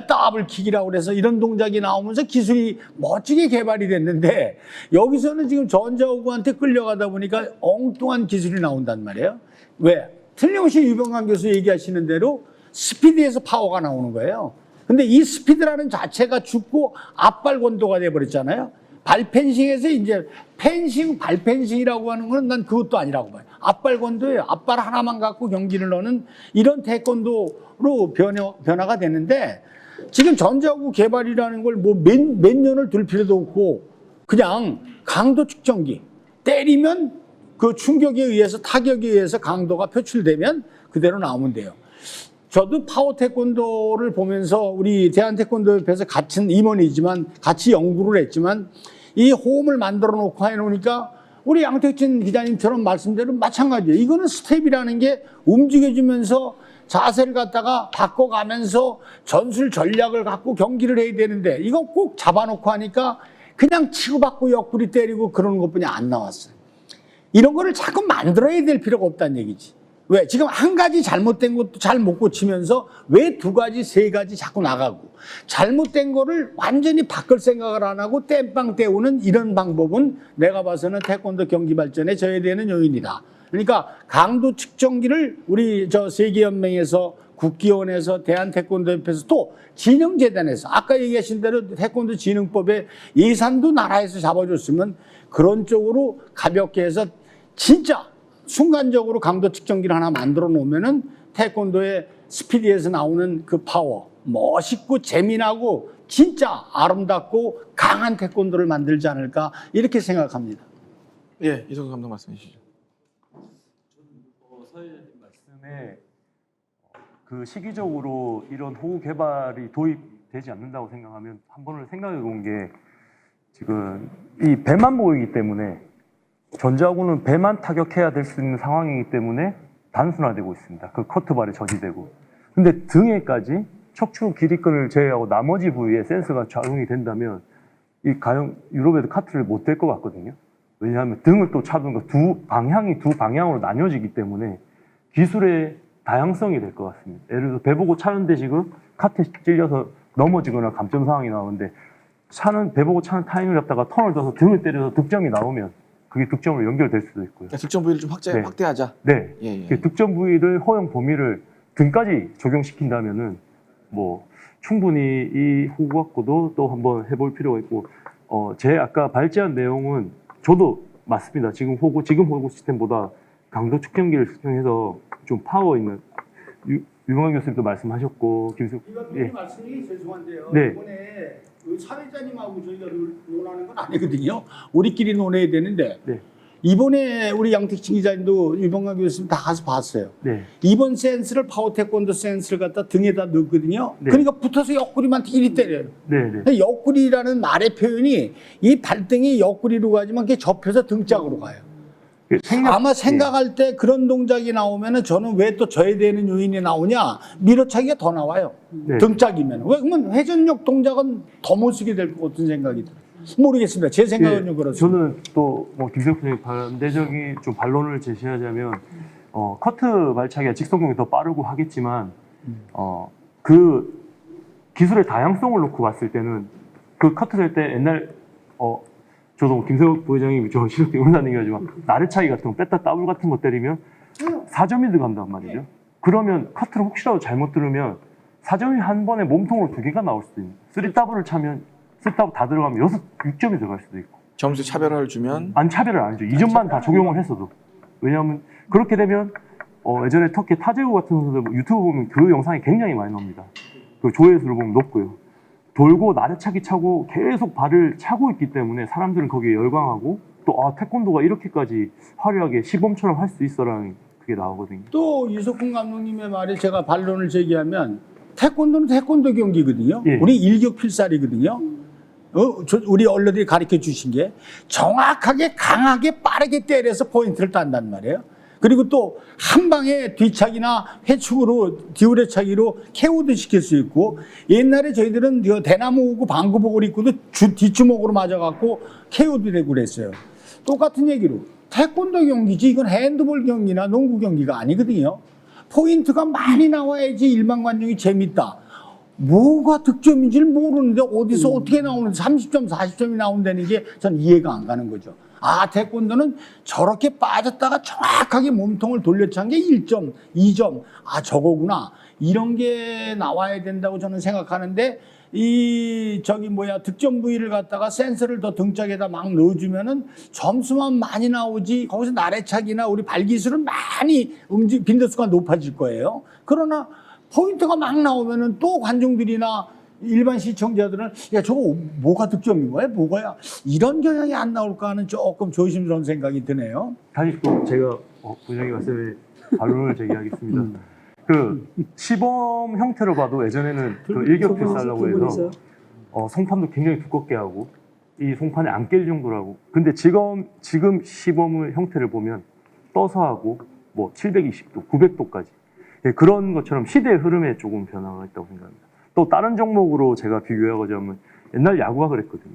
더블킥이라고 그래서 이런 동작이 나오면서 기술이 멋지게 개발이 됐는데 여기서는 지금 전자호구한테 끌려가다 보니까 엉뚱한 기술이 나온단 말이에요. 왜? 틀림없이 유병관 교수 얘기하시는 대로 스피드에서 파워가 나오는 거예요. 근데 이 스피드라는 자체가 죽고 앞발 권도가 돼버렸잖아요. 발펜싱에서 이제 펜싱, 발펜싱이라고 하는 건 난 그것도 아니라고 봐요. 앞발 권도예요. 앞발 하나만 갖고 경기를 넣는 이런 태권도로 변화가 되는데 지금 전자호구 개발이라는 걸 뭐 몇 년을 둘 필요도 없고 그냥 강도 측정기 때리면 그 충격에 의해서 타격에 의해서 강도가 표출되면 그대로 나오면 돼요. 저도 파워 태권도를 보면서 우리 대한태권도협회에서 같은 임원이지만 같이 연구를 했지만 이 호흡을 만들어 놓고 해놓으니까 우리 양택진 기자님처럼 말씀대로 마찬가지예요. 이거는 스텝이라는 게 움직여주면서 자세를 갖다가 바꿔가면서 전술 전략을 갖고 경기를 해야 되는데 이거 꼭 잡아놓고 하니까 그냥 치고받고 옆구리 때리고 그러는 것뿐이 안 나왔어요. 이런 거를 자꾸 만들어야 될 필요가 없다는 얘기지. 왜? 지금 한 가지 잘못된 것도 잘 못 고치면서 왜 두 가지, 세 가지 자꾸 나가고 잘못된 거를 완전히 바꿀 생각을 안 하고 땜빵 때우는 이런 방법은 내가 봐서는 태권도 경기 발전에 저해되는 요인이다. 그러니까 강도 측정기를 우리 저 세계연맹에서 국기원에서 대한태권도협회에서 또 진흥재단에서 아까 얘기하신 대로 태권도 진흥법에 예산도 나라에서 잡아줬으면 그런 쪽으로 가볍게 해서 진짜 순간적으로 강도 측정기를 하나 만들어 놓으면은 태권도의 스피드에서 나오는 그 파워, 멋있고 재미나고 진짜 아름답고 강한 태권도를 만들지 않을까 이렇게 생각합니다. 예, 이성규 감독 말씀해 주시죠. 서해자님 말씀에 그 시기적으로 이런 호구 개발이 도입되지 않는다고 생각하면 한 번을 생각해 본 게 지금 이 배만 보이기 때문에 전자구는 배만 타격해야 될 수 있는 상황이기 때문에 단순화되고 있습니다. 그 커트발에 저지되고. 근데 등에까지 척추 길이끈을 제외하고 나머지 부위에 센서가 작용이 된다면 이 가령 유럽에도 카트를 못 댈 것 같거든요. 왜냐하면 등을 또 차두니까 두 방향으로 나뉘어지기 때문에 기술의 다양성이 될 것 같습니다. 예를 들어서 배 보고 차는데 지금 카트에 찔려서 넘어지거나 감점 상황이 나오는데 배 보고 차는 타이밍을 잡다가 턴을 둬서 등을 때려서 득점이 나오면 그게 득점으로 연결될 수도 있고요. 그러니까 득점 부위를 좀 확대하자. 네. 예. 그 득점 부위를 허용 범위를 등까지 적용시킨다면은 뭐 충분히 이 호구 갖고도 또 한번 해볼 필요가 있고 제 아까 발제한 내용은 저도 맞습니다. 지금 호구 시스템보다 강도 측정기를 사용해서 좀 파워 있는 유명한 교수님도 말씀하셨고 김수 이건 말씀이 죄송한데요. 네. 이번에 그 사회자님하고 저희가 논하는 건 아니거든요. 우리끼리 논해야 되는데 네. 이번에 우리 양택진 기자님도 유병관 교수님 다 가서 봤어요. 네. 이번 센스를 파워 태권도 센스를 갖다 등에다 넣거든요. 네. 그러니까 붙어서 옆구리만 이리 때려요. 네. 근데 옆구리라는 말의 표현이 이 발등이 옆구리로 가지만 이게 접혀서 등짝으로 가요. 아마 생각할 때 그런 동작이 나오면은 저는 왜 또 져야 되는 요인이 나오냐? 밀어차기가 더 나와요. 네. 등짝이면. 왜 그러면 회전력 동작은 더 못 쓰게 될 것 같은 생각이 들어요. 모르겠습니다. 제 생각은 좀 그렇습니다. 저는 또 뭐 김세욱 선생님 반대적인 좀 반론을 제시하자면 커트 발차기가 직선공이 더 빠르고 하겠지만 그 기술의 다양성을 놓고 봤을 때는 그 커트 될 때 옛날 저도 김세욱 부회장이 저 실력이 응원하는 얘기하지만 나래차기 같은 거 뺐다 더블 같은 거 때리면 4점이 들어간단 말이죠. 그러면 커트를 혹시라도 잘못 들으면 4점이 한 번에 몸통으로 2개가 나올 수도 있는. 3더블을 차면 3더블 다 들어가면 6점이 들어갈 수도 있고. 점수 차별화를 주면 차별을 안 해줘. 2점만 다 적용을 했어도. 왜냐하면 그렇게 되면 예전에 터키 타제우 같은 선수들 유튜브 보면 그 영상이 굉장히 많이 나옵니다. 그 조회수를 보면 높고요. 돌고 나래차기 차고 계속 발을 차고 있기 때문에 사람들은 거기에 열광하고 또 태권도가 이렇게까지 화려하게 시범처럼 할 수 있어라는 그게 나오거든요. 또 이석훈 감독님의 말에 제가 반론을 제기하면 태권도는 태권도 경기거든요. 예. 우리 일격필살이거든요. 우리 언론들이 가르쳐 주신 게 정확하게 강하게 빠르게 때려서 포인트를 딴단 말이에요. 그리고 또 한 방에 뒤차기나 회축으로 디우레차기로 KO도 시킬 수 있고 옛날에 저희들은 대나무 오고 방구복을 입고도 뒷주먹으로 맞아갖고 KO도 되고 그랬어요. 똑같은 얘기로 태권도 경기지 이건 핸드볼 경기나 농구 경기가 아니거든요. 포인트가 많이 나와야지 일반 관중이 재밌다. 뭐가 득점인지를 모르는데 어디서 어떻게 나오는데 30점, 40점이 나온다는 게 전 이해가 안 가는 거죠. 태권도는 저렇게 빠졌다가 정확하게 몸통을 돌려찬 게 1점, 2점. 저거구나. 이런 게 나와야 된다고 저는 생각하는데 득점 부위를 갖다가 센서를 더 등짝에다 막 넣어주면은 점수만 많이 나오지 거기서 나래차기나 우리 발기술은 많이 빈도수가 높아질 거예요. 그러나 포인트가 막 나오면은 또 관중들이나 일반 시청자들은 저거 뭐가 득점인 거야? 뭐가야? 이런 경향이 안 나올까 하는 조금 조심스러운 생각이 드네요. 다시 또 제가 부장님 말씀에 반론을 제기하겠습니다. 그 시범 형태로 봐도 예전에는 그 일격필살라고 해서 송판도 굉장히 두껍게 하고 이 송판에 안 깰 정도로 하고 근데 지금 시범의 형태를 보면 떠서 하고 뭐 720도, 900도까지 그런 것처럼 시대의 흐름에 조금 변화가 있다고 생각합니다. 또 다른 종목으로 제가 비교하자면 옛날 야구가 그랬거든요.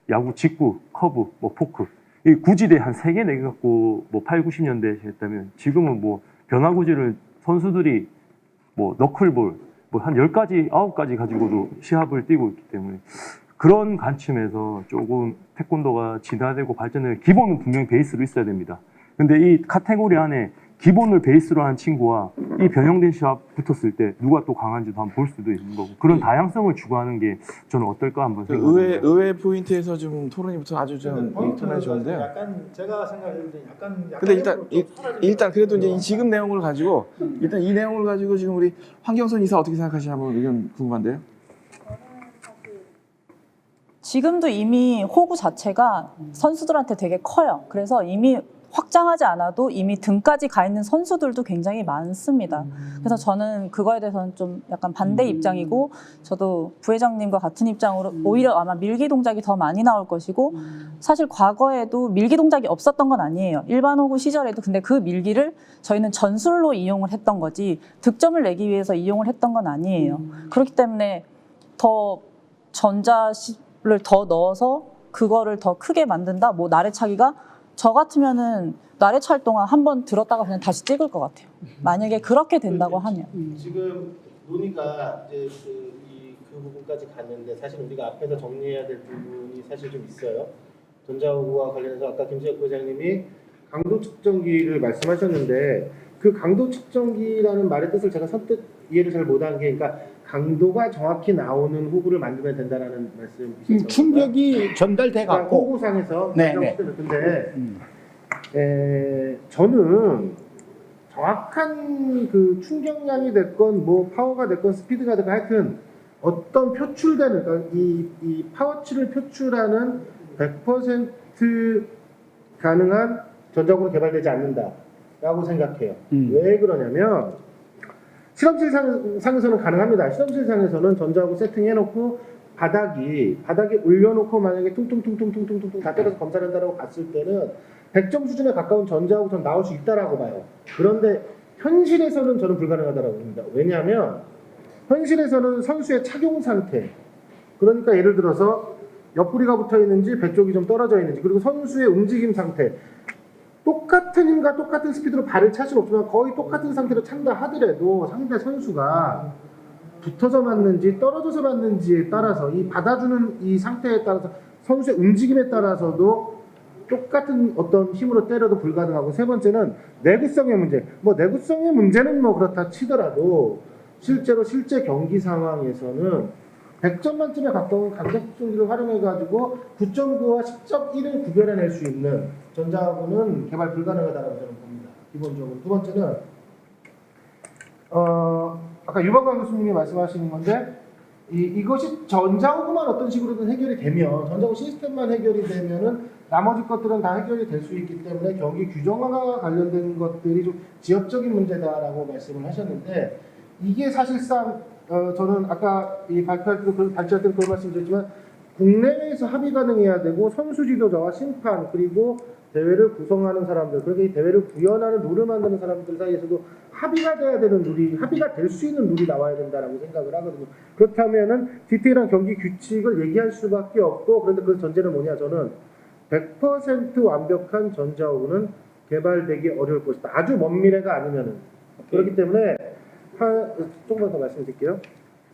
야구 직구, 커브, 뭐 포크 이 구지대 한 3개, 4개 갖고 뭐 8, 90년대에 했다면 지금은 뭐 변화구지를 선수들이 뭐 너클볼 뭐 한 10가지, 9가지 가지고도 시합을 뛰고 있기 때문에 그런 관점에서 조금 태권도가 진화되고 발전되는 기본은 분명히 베이스로 있어야 됩니다. 근데 이 카테고리 안에 기본을 베이스로 한 친구와 이 변형된 시합 붙었을 때 누가 또 강한지도 한번 볼 수도 있는 거고 그런 다양성을 추구하는 게 저는 어떨까 한번 생각합니다. 의외 포인트에서 좀 토론이부터 아주 좀 토론이 좋은데요. 약간 제가 생각할 때 약간 근데 일단 그래도 이제 이 지금 내용을 가지고 일단 이 내용을 가지고 지금 우리 황경선 이사 어떻게 생각하시나 한번 의견 궁금한데요. 지금도 이미 호구 자체가 선수들한테 되게 커요. 그래서 이미 확장하지 않아도 이미 등까지 가 있는 선수들도 굉장히 많습니다. 그래서 저는 그거에 대해서는 좀 약간 반대 입장이고 저도 부회장님과 같은 입장으로 오히려 아마 밀기 동작이 더 많이 나올 것이고 사실 과거에도 밀기 동작이 없었던 건 아니에요. 일반 호구 시절에도 근데 그 밀기를 저희는 전술로 이용을 했던 거지 득점을 내기 위해서 이용을 했던 건 아니에요. 그렇기 때문에 더 전자를 더 넣어서 그거를 더 크게 만든다? 뭐 나래차기가 저 같으면은 나래 찰 동안 한 번 들었다가 그냥 다시 찍을 것 같아요. 만약에 그렇게 된다고 하면. 지금 논의가 이제 그 부분까지 갔는데 사실 우리가 앞에서 정리해야 될 부분이 사실 좀 있어요. 전자호구와 관련해서 아까 김지혁 부회장님이 강도 측정기를 말씀하셨는데 그 강도 측정기라는 말의 뜻을 제가 선뜻 이해를 잘 못한 게 그러니까 강도가 정확히 나오는 호구를 만들면 된다라는 말씀이시죠? 충격이 전달돼 갖고 호구상에서 네네. 근데 저는 정확한 그 충격량이 됐건 뭐 파워가 됐건 스피드가 됐건 하여튼 어떤 표출되는 그러니까 이 파워치를 표출하는 100% 가능한 전자호구는 개발되지 않는다라고 생각해요. 왜 그러냐면 실험실 상에서는 가능합니다. 실험실 상에서는 전자호구 세팅해놓고 바닥에 올려놓고 만약에 퉁퉁퉁퉁퉁퉁퉁 다 때려서 검사를 한다고 봤을 때는 100점 수준에 가까운 전자호구 전 나올 수 있다라고 봐요. 그런데 현실에서는 저는 불가능하다고 봅니다. 왜냐하면 현실에서는 선수의 착용 상태, 그러니까 예를 들어서 옆구리가 붙어 있는지 배 쪽이 좀 떨어져 있는지, 그리고 선수의 움직임 상태, 똑같은 힘과 똑같은 스피드로 발을 찰 수는 없지만 거의 똑같은 상태로 찬다 하더라도 상대 선수가 붙어서 맞는지 떨어져서 맞는지에 따라서 이 받아주는 이 상태에 따라서 선수의 움직임에 따라서도 똑같은 어떤 힘으로 때려도 불가능하고, 세 번째는 내구성의 문제. 뭐 내구성의 문제는 뭐 그렇다 치더라도 실제 경기 상황에서는 100점 만점에 가까운 강도 측정기를 활용해가지고 9.9와 10.1을 구별해낼 수 있는 전자호구는 개발 불가능하다고 저는 봅니다. 기본적으로. 두 번째는 아까 유범관 교수님이 말씀하시는 건데 이것이 전자호구만 어떤 식으로든 해결이 되면, 전자호구 시스템만 해결이 되면은 나머지 것들은 다 해결이 될 수 있기 때문에 경기 규정화가 관련된 것들이 좀 지역적인 문제다라고 말씀을 하셨는데, 이게 사실상 저는 아까 이 발표할 때도 그런 말씀드렸지만 국내외에서 합의 가능해야 되고 선수 지도자와 심판 그리고 대회를 구성하는 사람들, 그러니까 이 대회를 구현하는 룰을 만드는 사람들 사이에서도 합의가 돼야 되는 룰이, 합의가 될 수 있는 룰이 나와야 된다라고 생각을 하거든요. 그렇다면은 디테일한 경기 규칙을 얘기할 수밖에 없고, 그런데 그 전제는 뭐냐, 저는 100% 완벽한 전자호구는 개발되기 어려울 것이다. 아주 먼 미래가 아니면은. 그렇기 때문에 조금만 더 말씀드릴게요.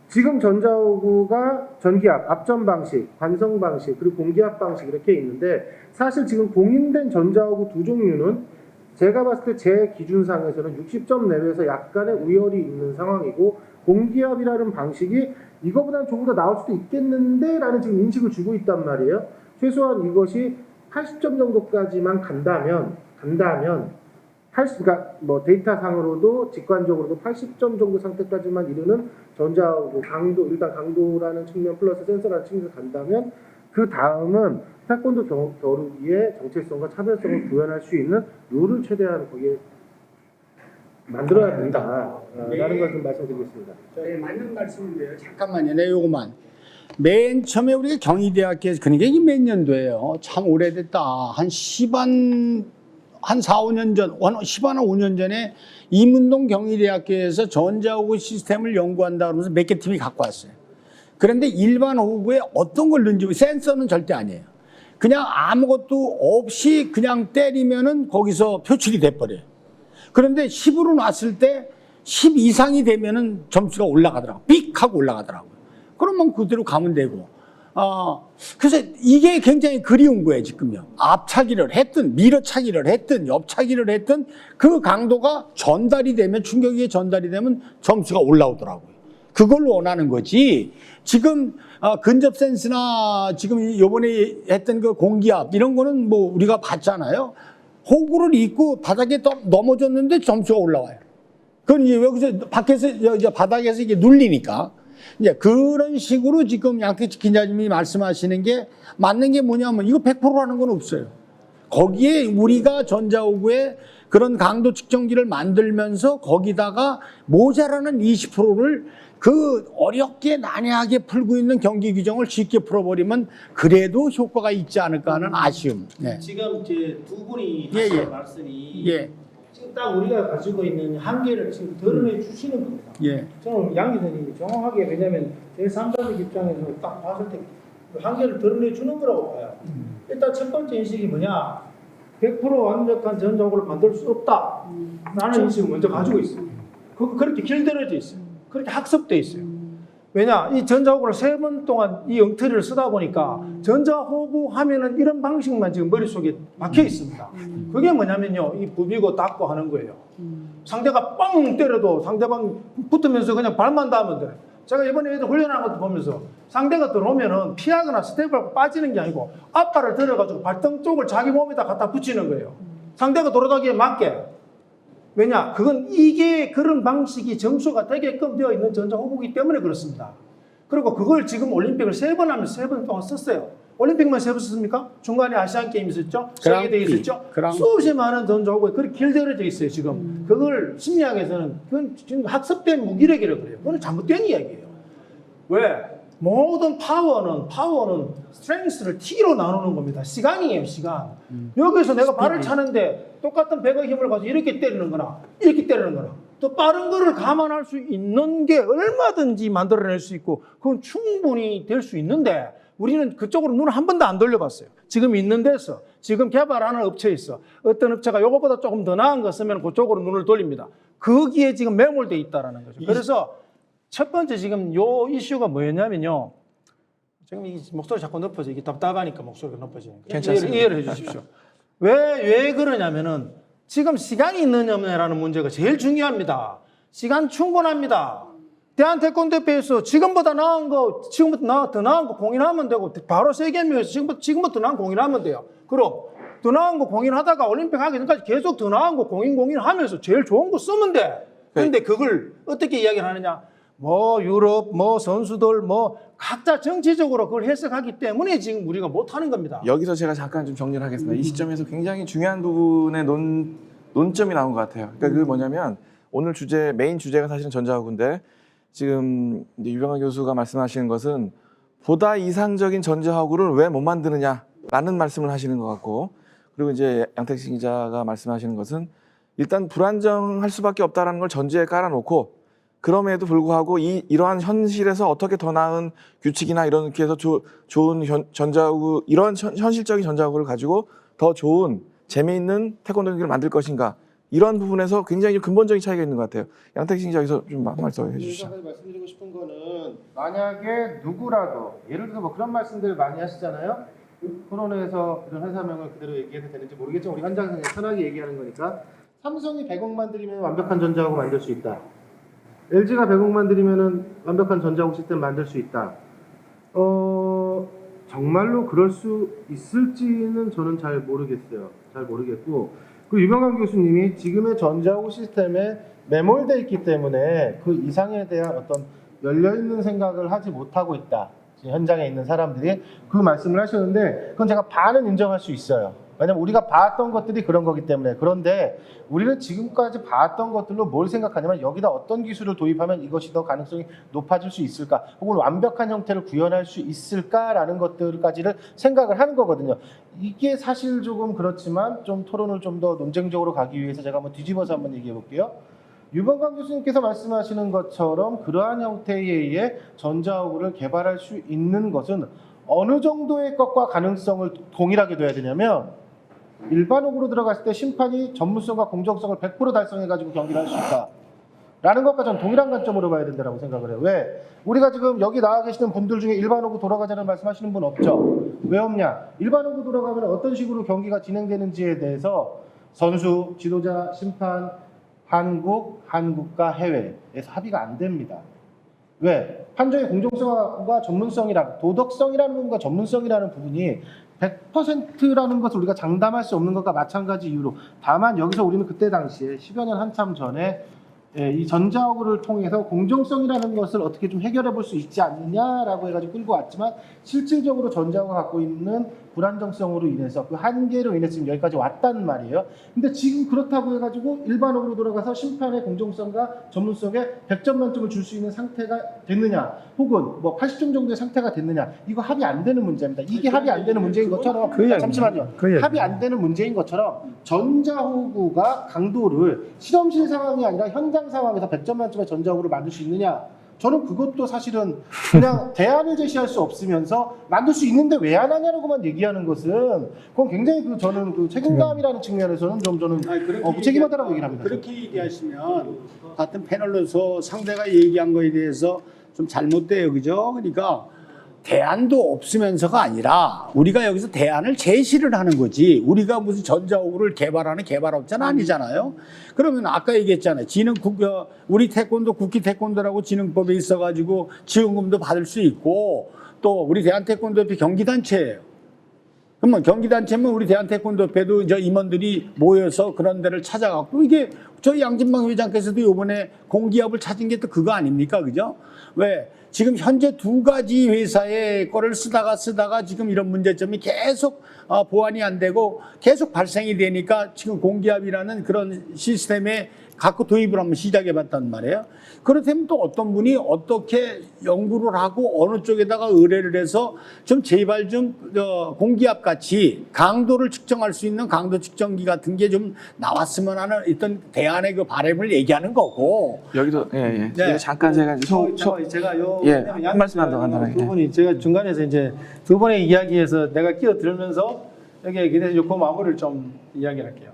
지금 전자호구가 전기압, 압전 방식, 관성 방식, 그리고 공기압 방식 이렇게 있는데, 사실 지금 공인된 전자호구 두 종류는 제가 봤을 때 제 기준상에서는 60점 내외에서 약간의 우열이 있는 상황이고, 공기압이라는 방식이 이거보다는 조금 더 나올 수도 있겠는데 라는 지금 인식을 주고 있단 말이에요. 최소한 이것이 80점 정도까지만 간다면 그러니까 뭐 데이터상으로도 직관적으로도 80점 정도 상태까지만 이르는 전자호구 일단 강도라는 측면 플러스 센서라는 측면에서 간다면, 그 다음은 태권도 겨루기의 정체성과 차별성을 구현할 수 있는 룰을 최대한 거기에 만들어야 된다라는 걸 좀 말씀드리겠습니다. 네, 맞는 말씀인데요. 잠깐만요. 네, 요거만. 맨 처음에 우리가 경희대학교에서, 그러니까 이게 몇 년도예요? 참 오래됐다. 한 4, 5년 전, 5년 전에 이문동 경희대학교에서 전자호구 시스템을 연구한다 그러면서 몇 개 팀이 갖고 왔어요. 그런데 일반 호구에 어떤 걸 넣는지, 센서는 절대 아니에요. 그냥 아무것도 없이 그냥 때리면은 거기서 표출이 돼버려요. 그런데 10으로 놨을 때 10 이상이 되면은 점수가 올라가더라고요. 삑 하고 올라가더라고요. 그러면 그대로 가면 되고, 그래서 이게 굉장히 그리운 거예요, 지금요. 앞차기를 했든, 밀어차기를 했든, 옆차기를 했든, 그 강도가 전달이 되면, 충격이 전달이 되면 점수가 올라오더라고요. 그걸 원하는 거지. 지금, 근접 센스나 지금 이번에 했던 그 공기압, 이런 거는 뭐 우리가 봤잖아요. 호구를 입고 바닥에 넘어졌는데 점수가 올라와요. 그건 이제 여기서 밖에서, 이제 바닥에서 이게 눌리니까. 이제 그런 식으로 지금 양택식 기자님이 말씀하시는 게 맞는 게 뭐냐면 이거 100%라는 건 없어요. 거기에 우리가 전자호구에 그런 강도 측정기를 만들면서 거기다가 모자라는 20%를 그 어렵게 난해하게 풀고 있는 경기 규정을 쉽게 풀어버리면 그래도 효과가 있지 않을까 하는 아쉬움. 네. 지금 이제 두 분이 예, 하신 예. 말씀이 예. 지금 딱 우리가 가지고 있는 한계를 지금 드러내 주시는 겁니다. 예. 저는 양 기자님이 정확하게 왜냐하면 제3자적 입장에서 딱 봤을 때 한계를 드러내 주는 거라고 봐요. 일단 첫 번째 인식이 뭐냐? 100% 완벽한 전자호구를 만들 수 없다. 라는 인식을 먼저 가지고 있어요. 그렇게 길들여져 있어요. 그렇게 학습돼 있어요. 왜냐? 이 전자호구를 3번 동안 이 엉터리를 쓰다 보니까 전자호구 하면은 이런 방식만 지금 머릿속에 박혀 있습니다. 그게 뭐냐면요. 이 부비고 닫고 하는 거예요. 상대가 빵 때려도 상대방 붙으면서 그냥 발만 닿으면 돼요. 제가 이번에 애들 훈련하는 것도 보면서 상대가 들어오면은 피하거나 스텝을 빠지는 게 아니고 앞발을 들어가지고 발등 쪽을 자기 몸에다 갖다 붙이는 거예요. 상대가 돌아가기에 맞게. 왜냐? 그건 이게 그런 방식이 점수가 되게끔 되어 있는 전자호구이기 때문에 그렇습니다. 그리고 그걸 지금 올림픽을 3번 하면서 3번 동안 썼어요. 올림픽만 3번 썼습니까? 중간에 아시안게임 있었죠? 세계대회 있었죠? 수없이 많은 전자호구에 그렇게 길들여져 있어요, 지금. 그걸 심리학에서는 그건 지금 학습된 무기력이라고 그래요. 그건 잘못된 이야기예요. 왜? 모든 파워는 스트렝스를 T로 나누는 겁니다. 시간이에요, 시간. 여기서 내가 발을 차는데 똑같은 100의 힘을 가지고 이렇게 때리는 거나 이렇게 때리는 거나 또 빠른 거를 감안할 수 있는 게 얼마든지 만들어낼 수 있고 그건 충분히 될 수 있는데 우리는 그쪽으로 눈을 한 번도 안 돌려봤어요. 지금 있는 데서 지금 개발하는 업체에 있어. 어떤 업체가 이것보다 조금 더 나은 거 쓰면 그쪽으로 눈을 돌립니다. 거기에 지금 매몰돼 있다는 거죠. 그래서 첫 번째 지금 요 이슈가 뭐였냐면요. 지금 이 목소리 자꾸 높아져. 이게 답답하니까 목소리가 높아지니까. 괜찮습니다. 이해를 해 주십시오. 왜 그러냐면은 지금 시간이 있느냐 없느냐라는 문제가 제일 중요합니다. 시간 충분합니다. 대한태권도협회에서 지금보다 나은 거, 더 나은 거 공인하면 되고 바로 세계연맹에서 지금부터 나은 공인하면 돼요. 그럼 더 나은 거 공인하다가 올림픽 하기 전까지 계속 더 나은 거 공인하면서 제일 좋은 거 쓰면 돼. 그런데 그걸 어떻게 이야기를 하느냐? 뭐 유럽, 뭐 선수들, 뭐 각자 정치적으로 그걸 해석하기 때문에 지금 우리가 못하는 겁니다. 여기서 제가 잠깐 좀 정리를 하겠습니다. 이 시점에서 굉장히 중요한 부분의 논점이 나온 것 같아요. 그러니까 그게 뭐냐면 오늘 메인 주제가 사실은 전자호구인데 지금 이제 유병환 교수가 말씀하시는 것은 보다 이상적인 전자호구를 왜 못 만드느냐라는 말씀을 하시는 것 같고 그리고 이제 양택식 기자가 말씀하시는 것은 일단 불안정할 수밖에 없다는 걸 전제에 깔아놓고 그럼에도 불구하고 이러한 현실에서 어떻게 더 나은 규칙이나 이렇게 해서 좋은 전자호구 이런 현실적인 전자호구를 가지고 더 좋은 재미있는 태권도 경기를 만들 것인가 이런 부분에서 굉장히 근본적인 차이가 있는 것 같아요. 양택식 기자 여기서 좀 말씀해 주시죠. 제가 말씀드리고 싶은 거는 만약에 누구라도 예를 들어서 뭐 그런 말씀들을 많이 하시잖아요. 토론회에서 이런 회사명을 그대로 얘기해도 되는지 모르겠지만 우리 현장에서 편하게 얘기하는 거니까 삼성이 100억만 들이면 완벽한 전자호구 만들 수 있다. LG가 100억만 들이면 완벽한 전자호구 시스템 만들 수 있다. 정말로 그럴 수 있을지는 저는 잘 모르겠어요. 잘 모르겠고 그 유병환 교수님이 지금의 전자호구 시스템에 매몰돼 있기 때문에 그 이상에 대한 어떤 열려있는 생각을 하지 못하고 있다. 지금 현장에 있는 사람들이 그 말씀을 하셨는데 그건 제가 반은 인정할 수 있어요. 왜냐면 우리가 봤던 것들이 그런 거기 때문에. 그런데 우리는 지금까지 봤던 것들로 뭘 생각하냐면 여기다 어떤 기술을 도입하면 이것이 더 가능성이 높아질 수 있을까 혹은 완벽한 형태를 구현할 수 있을까라는 것들까지를 생각을 하는 거거든요. 이게 사실 조금 그렇지만 좀 토론을 좀 더 논쟁적으로 가기 위해서 제가 한번 뒤집어서 한번 얘기해 볼게요. 유병환 교수님께서 말씀하시는 것처럼 그러한 형태에 의해 전자호구를 개발할 수 있는 것은 어느 정도의 것과 가능성을 동일하게 둬야 되냐면 일반 호구로 들어갔을 때 심판이 전문성과 공정성을 100% 달성해가지고 경기를 할 수 있다. 라는 것과 전 동일한 관점으로 봐야 된다고 생각을 해요. 왜? 우리가 지금 여기 나와 계시는 분들 중에 일반 호구 돌아가자는 말씀하시는 분 없죠? 왜 없냐? 일반 호구 돌아가면 어떤 식으로 경기가 진행되는지에 대해서 선수, 지도자, 심판, 한국과 해외에서 합의가 안 됩니다. 왜? 판정의 공정성과 전문성이랑 도덕성이라는 부분과 전문성이라는 부분이 100%라는 것을 우리가 장담할 수 없는 것과 마찬가지 이유로, 다만 여기서 우리는 그때 당시에 10여 년 한참 전에 이 전자호구를 통해서 공정성이라는 것을 어떻게 좀 해결해 볼 수 있지 않느냐라고 해가지고 끌고 왔지만, 실질적으로 전자호구가 갖고 있는 불안정성으로 인해서 그 한계로 인해서 지금 여기까지 왔단 말이에요. 근데 지금 그렇다고 해가지고 일반호구로 돌아가서 심판의 공정성과 전문성에 100점 만점을 줄 수 있는 상태가 됐느냐, 혹은 뭐 80점 정도의 상태가 됐느냐, 이거 합의 안 되는 문제입니다. 이게 합의 안 되는 문제인 것처럼, 잠시만요. 합의 안 되는 문제인 것처럼 전자호구가 강도를 실험실 상황이 아니라 현장 상황에서 100점 만점의 전자호구를 만들 수 있느냐, 저는 그것도 사실은 그냥 대안을 제시할 수 없으면서 만들 수 있는데 왜 안 하냐고만 얘기하는 것은, 그건 굉장히 저는 그 책임감이라는 측면에서는 좀 저는 무책임하다라고 얘기를 합니다. 그렇게 얘기하시면 같은 패널로서 상대가 얘기한 거에 대해서 좀 잘못돼요, 그죠? 그러니까 대안도 없으면서가 아니라 우리가 여기서 대안을 제시를 하는 거지, 우리가 무슨 전자호구를 개발하는 개발업자는 아니잖아요. 그러면 아까 얘기했잖아요. 우리 태권도 국기 태권도라고 진흥법에 있어가지고 지원금도 받을 수 있고, 또 우리 대한태권도협회 경기단체예요. 그러면 경기단체면 우리 대한태권도협회도 저 임원들이 모여서 그런 데를 찾아갖고, 이게 저희 양진방 회장께서도 이번에 공기업을 찾은 게 또 그거 아닙니까, 그죠? 왜? 지금 현재 두 가지 회사의 거를 쓰다가 지금 이런 문제점이 계속 보완이 안 되고 계속 발생이 되니까 지금 공기업이라는 그런 시스템에 갖고 도입을 한번 시작해 봤단 말이에요. 그렇다면 또 어떤 분이 어떻게 연구를 하고 어느 쪽에다가 의뢰를 해서 좀 제발 좀 공기업 같이 강도를 측정할 수 있는 강도 측정기 같은 게 좀 나왔으면 하는 어떤 대안의 그 바람을 얘기하는 거고. 여기도 네. 잠깐 제가 제가 한 말씀만 더 간단하게. 두 분이 제가 중간에서 이제 두 분의 이야기에서 내가 끼어들면서 여기에 기대서 그 마무리를 좀 이야기를 할게요.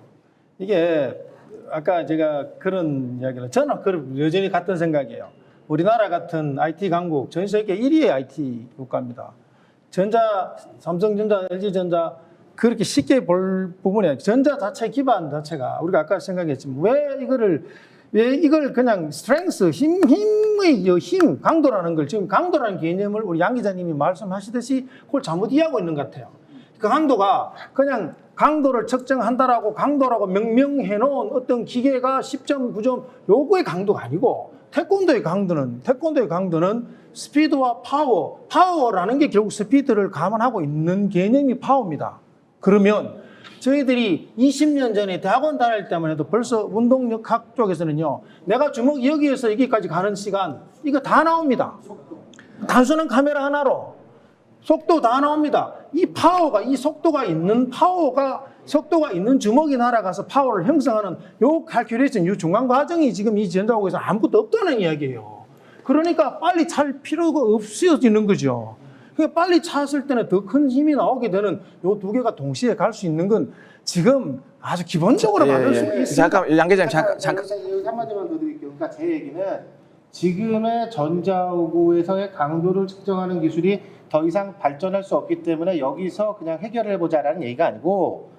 이게 아까 제가 그런 이야기를, 저는 여전히 같은 생각이에요. 우리나라 같은 IT 강국, 전 세계 1위의 IT 국가입니다. 삼성전자, LG전자 그렇게 쉽게 볼 부분이 아니에요. 전자 자체 기반 자체가 우리가 아까 생각했지만 왜 이걸 그냥 스트렝스, 힘, 강도라는 걸, 지금 강도라는 개념을 우리 양 기자님이 말씀하시듯이 그걸 잘못 이해하고 있는 것 같아요. 그 강도가 그냥 강도를 측정한다라고 강도라고 명명해 놓은 어떤 기계가 10점, 9점 요거의 강도가 아니고, 태권도의 강도는 스피드와 파워라는 게 결국 스피드를 감안하고 있는 개념이 파워입니다. 그러면 저희들이 20년 전에 대학원 다닐 때만 해도 벌써 운동역학 쪽에서는요, 내가 주먹 여기에서 여기까지 가는 시간 이거 다 나옵니다. 단순한 카메라 하나로 속도 다 나옵니다. 이 속도가 있는 주먹이 날아가서 파워를 형성하는 요 칼큘레이션, 요 중간 과정이 지금 이 전자호구에서 아무것도 없다는 이야기예요. 그러니까 빨리 찰 필요가 없어지는 거죠. 그러니까 빨리 찼을 때는 더 큰 힘이 나오게 되는 요 두 개가 동시에 갈 수 있는 건 지금 아주 기본적으로 받을 수 있습니다. 잠깐, 양 기자님 잠깐. 여기 한마디만 더 드릴게요. 그러니까 제 얘기는 지금의 전자호구에서의 강도를 측정하는 기술이 더 이상 발전할 수 없기 때문에 여기서 그냥 해결을 해보자라는 얘기가 아니고,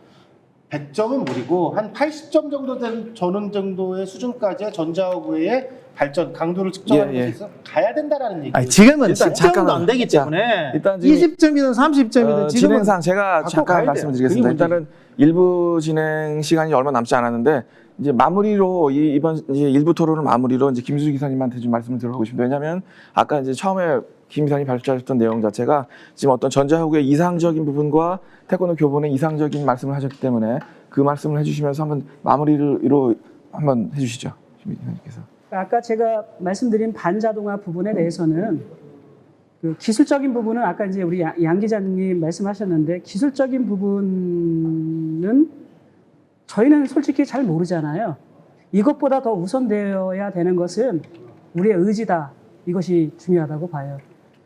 100점은 무리고 한 80점 정도 된 전원 정도의 수준까지의 전자호구의 발전, 강도를 측정하는 것에 있어 가야 된다라는 얘기예요. 지금은 10점도 안 되기 때문에 일단 20점이든 30점이든 진행상 제가 잠깐 말씀드리겠습니다. 일단은 일부 진행 시간이 얼마 남지 않았는데, 이제 마무리로 이번 이제 일부 토론을 마무리로 이제 김수주 기사님한테 좀 말씀을 드리고 싶습니다. 왜냐하면 아까 이제 처음에 김 기사님 발표하셨던 내용 자체가 지금 어떤 전자호구의 이상적인 부분과 태권도 교본의 이상적인 말씀을 하셨기 때문에 그 말씀을 해주시면서 한번 마무리로 한번 해주시죠, 김 기사님께서. 아까 제가 말씀드린 반자동화 부분에 대해서는 그 기술적인 부분은 아까 이제 우리 양 기자님 말씀하셨는데, 기술적인 부분은 저희는 솔직히 잘 모르잖아요. 이것보다 더 우선되어야 되는 것은 우리의 의지다. 이것이 중요하다고 봐요.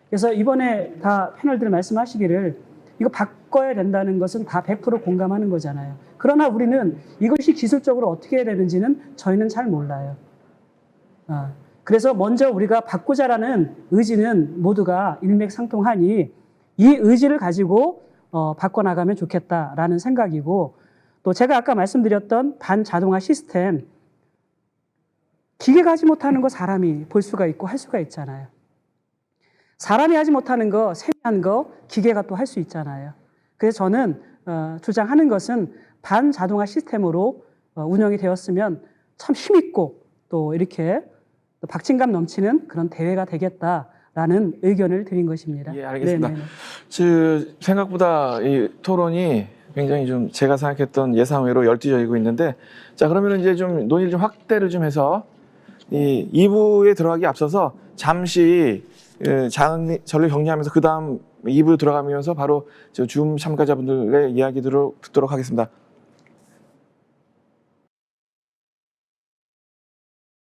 그래서 이번에 다 패널들 말씀하시기를 이거 바꿔야 된다는 것은 다 100% 공감하는 거잖아요. 그러나 우리는 이것이 기술적으로 어떻게 해야 되는지는 저희는 잘 몰라요. 그래서 먼저 우리가 바꾸자라는 의지는 모두가 일맥상통하니 이 의지를 가지고 바꿔나가면 좋겠다라는 생각이고, 또 제가 아까 말씀드렸던 반자동화 시스템, 기계가 하지 못하는 거 사람이 볼 수가 있고 할 수가 있잖아요. 사람이 하지 못하는 거, 세밀한 거 기계가 또 할 수 있잖아요. 그래서 저는 주장하는 것은 반자동화 시스템으로 운영이 되었으면 참 힘있고 또 이렇게 또 박진감 넘치는 그런 대회가 되겠다라는 의견을 드린 것입니다. 예, 알겠습니다. 네네네. 생각보다 이 토론이 굉장히 좀 제가 생각했던 예상외로 열띠져지고 있는데, 자, 그러면 이제 좀 논의를 좀 확대를 좀 해서 이 2부에 들어가기 앞서서 잠시 전례 정리하면서 그 다음 2부 들어가면서 바로 줌 참가자분들의 이야기 듣도록 하겠습니다.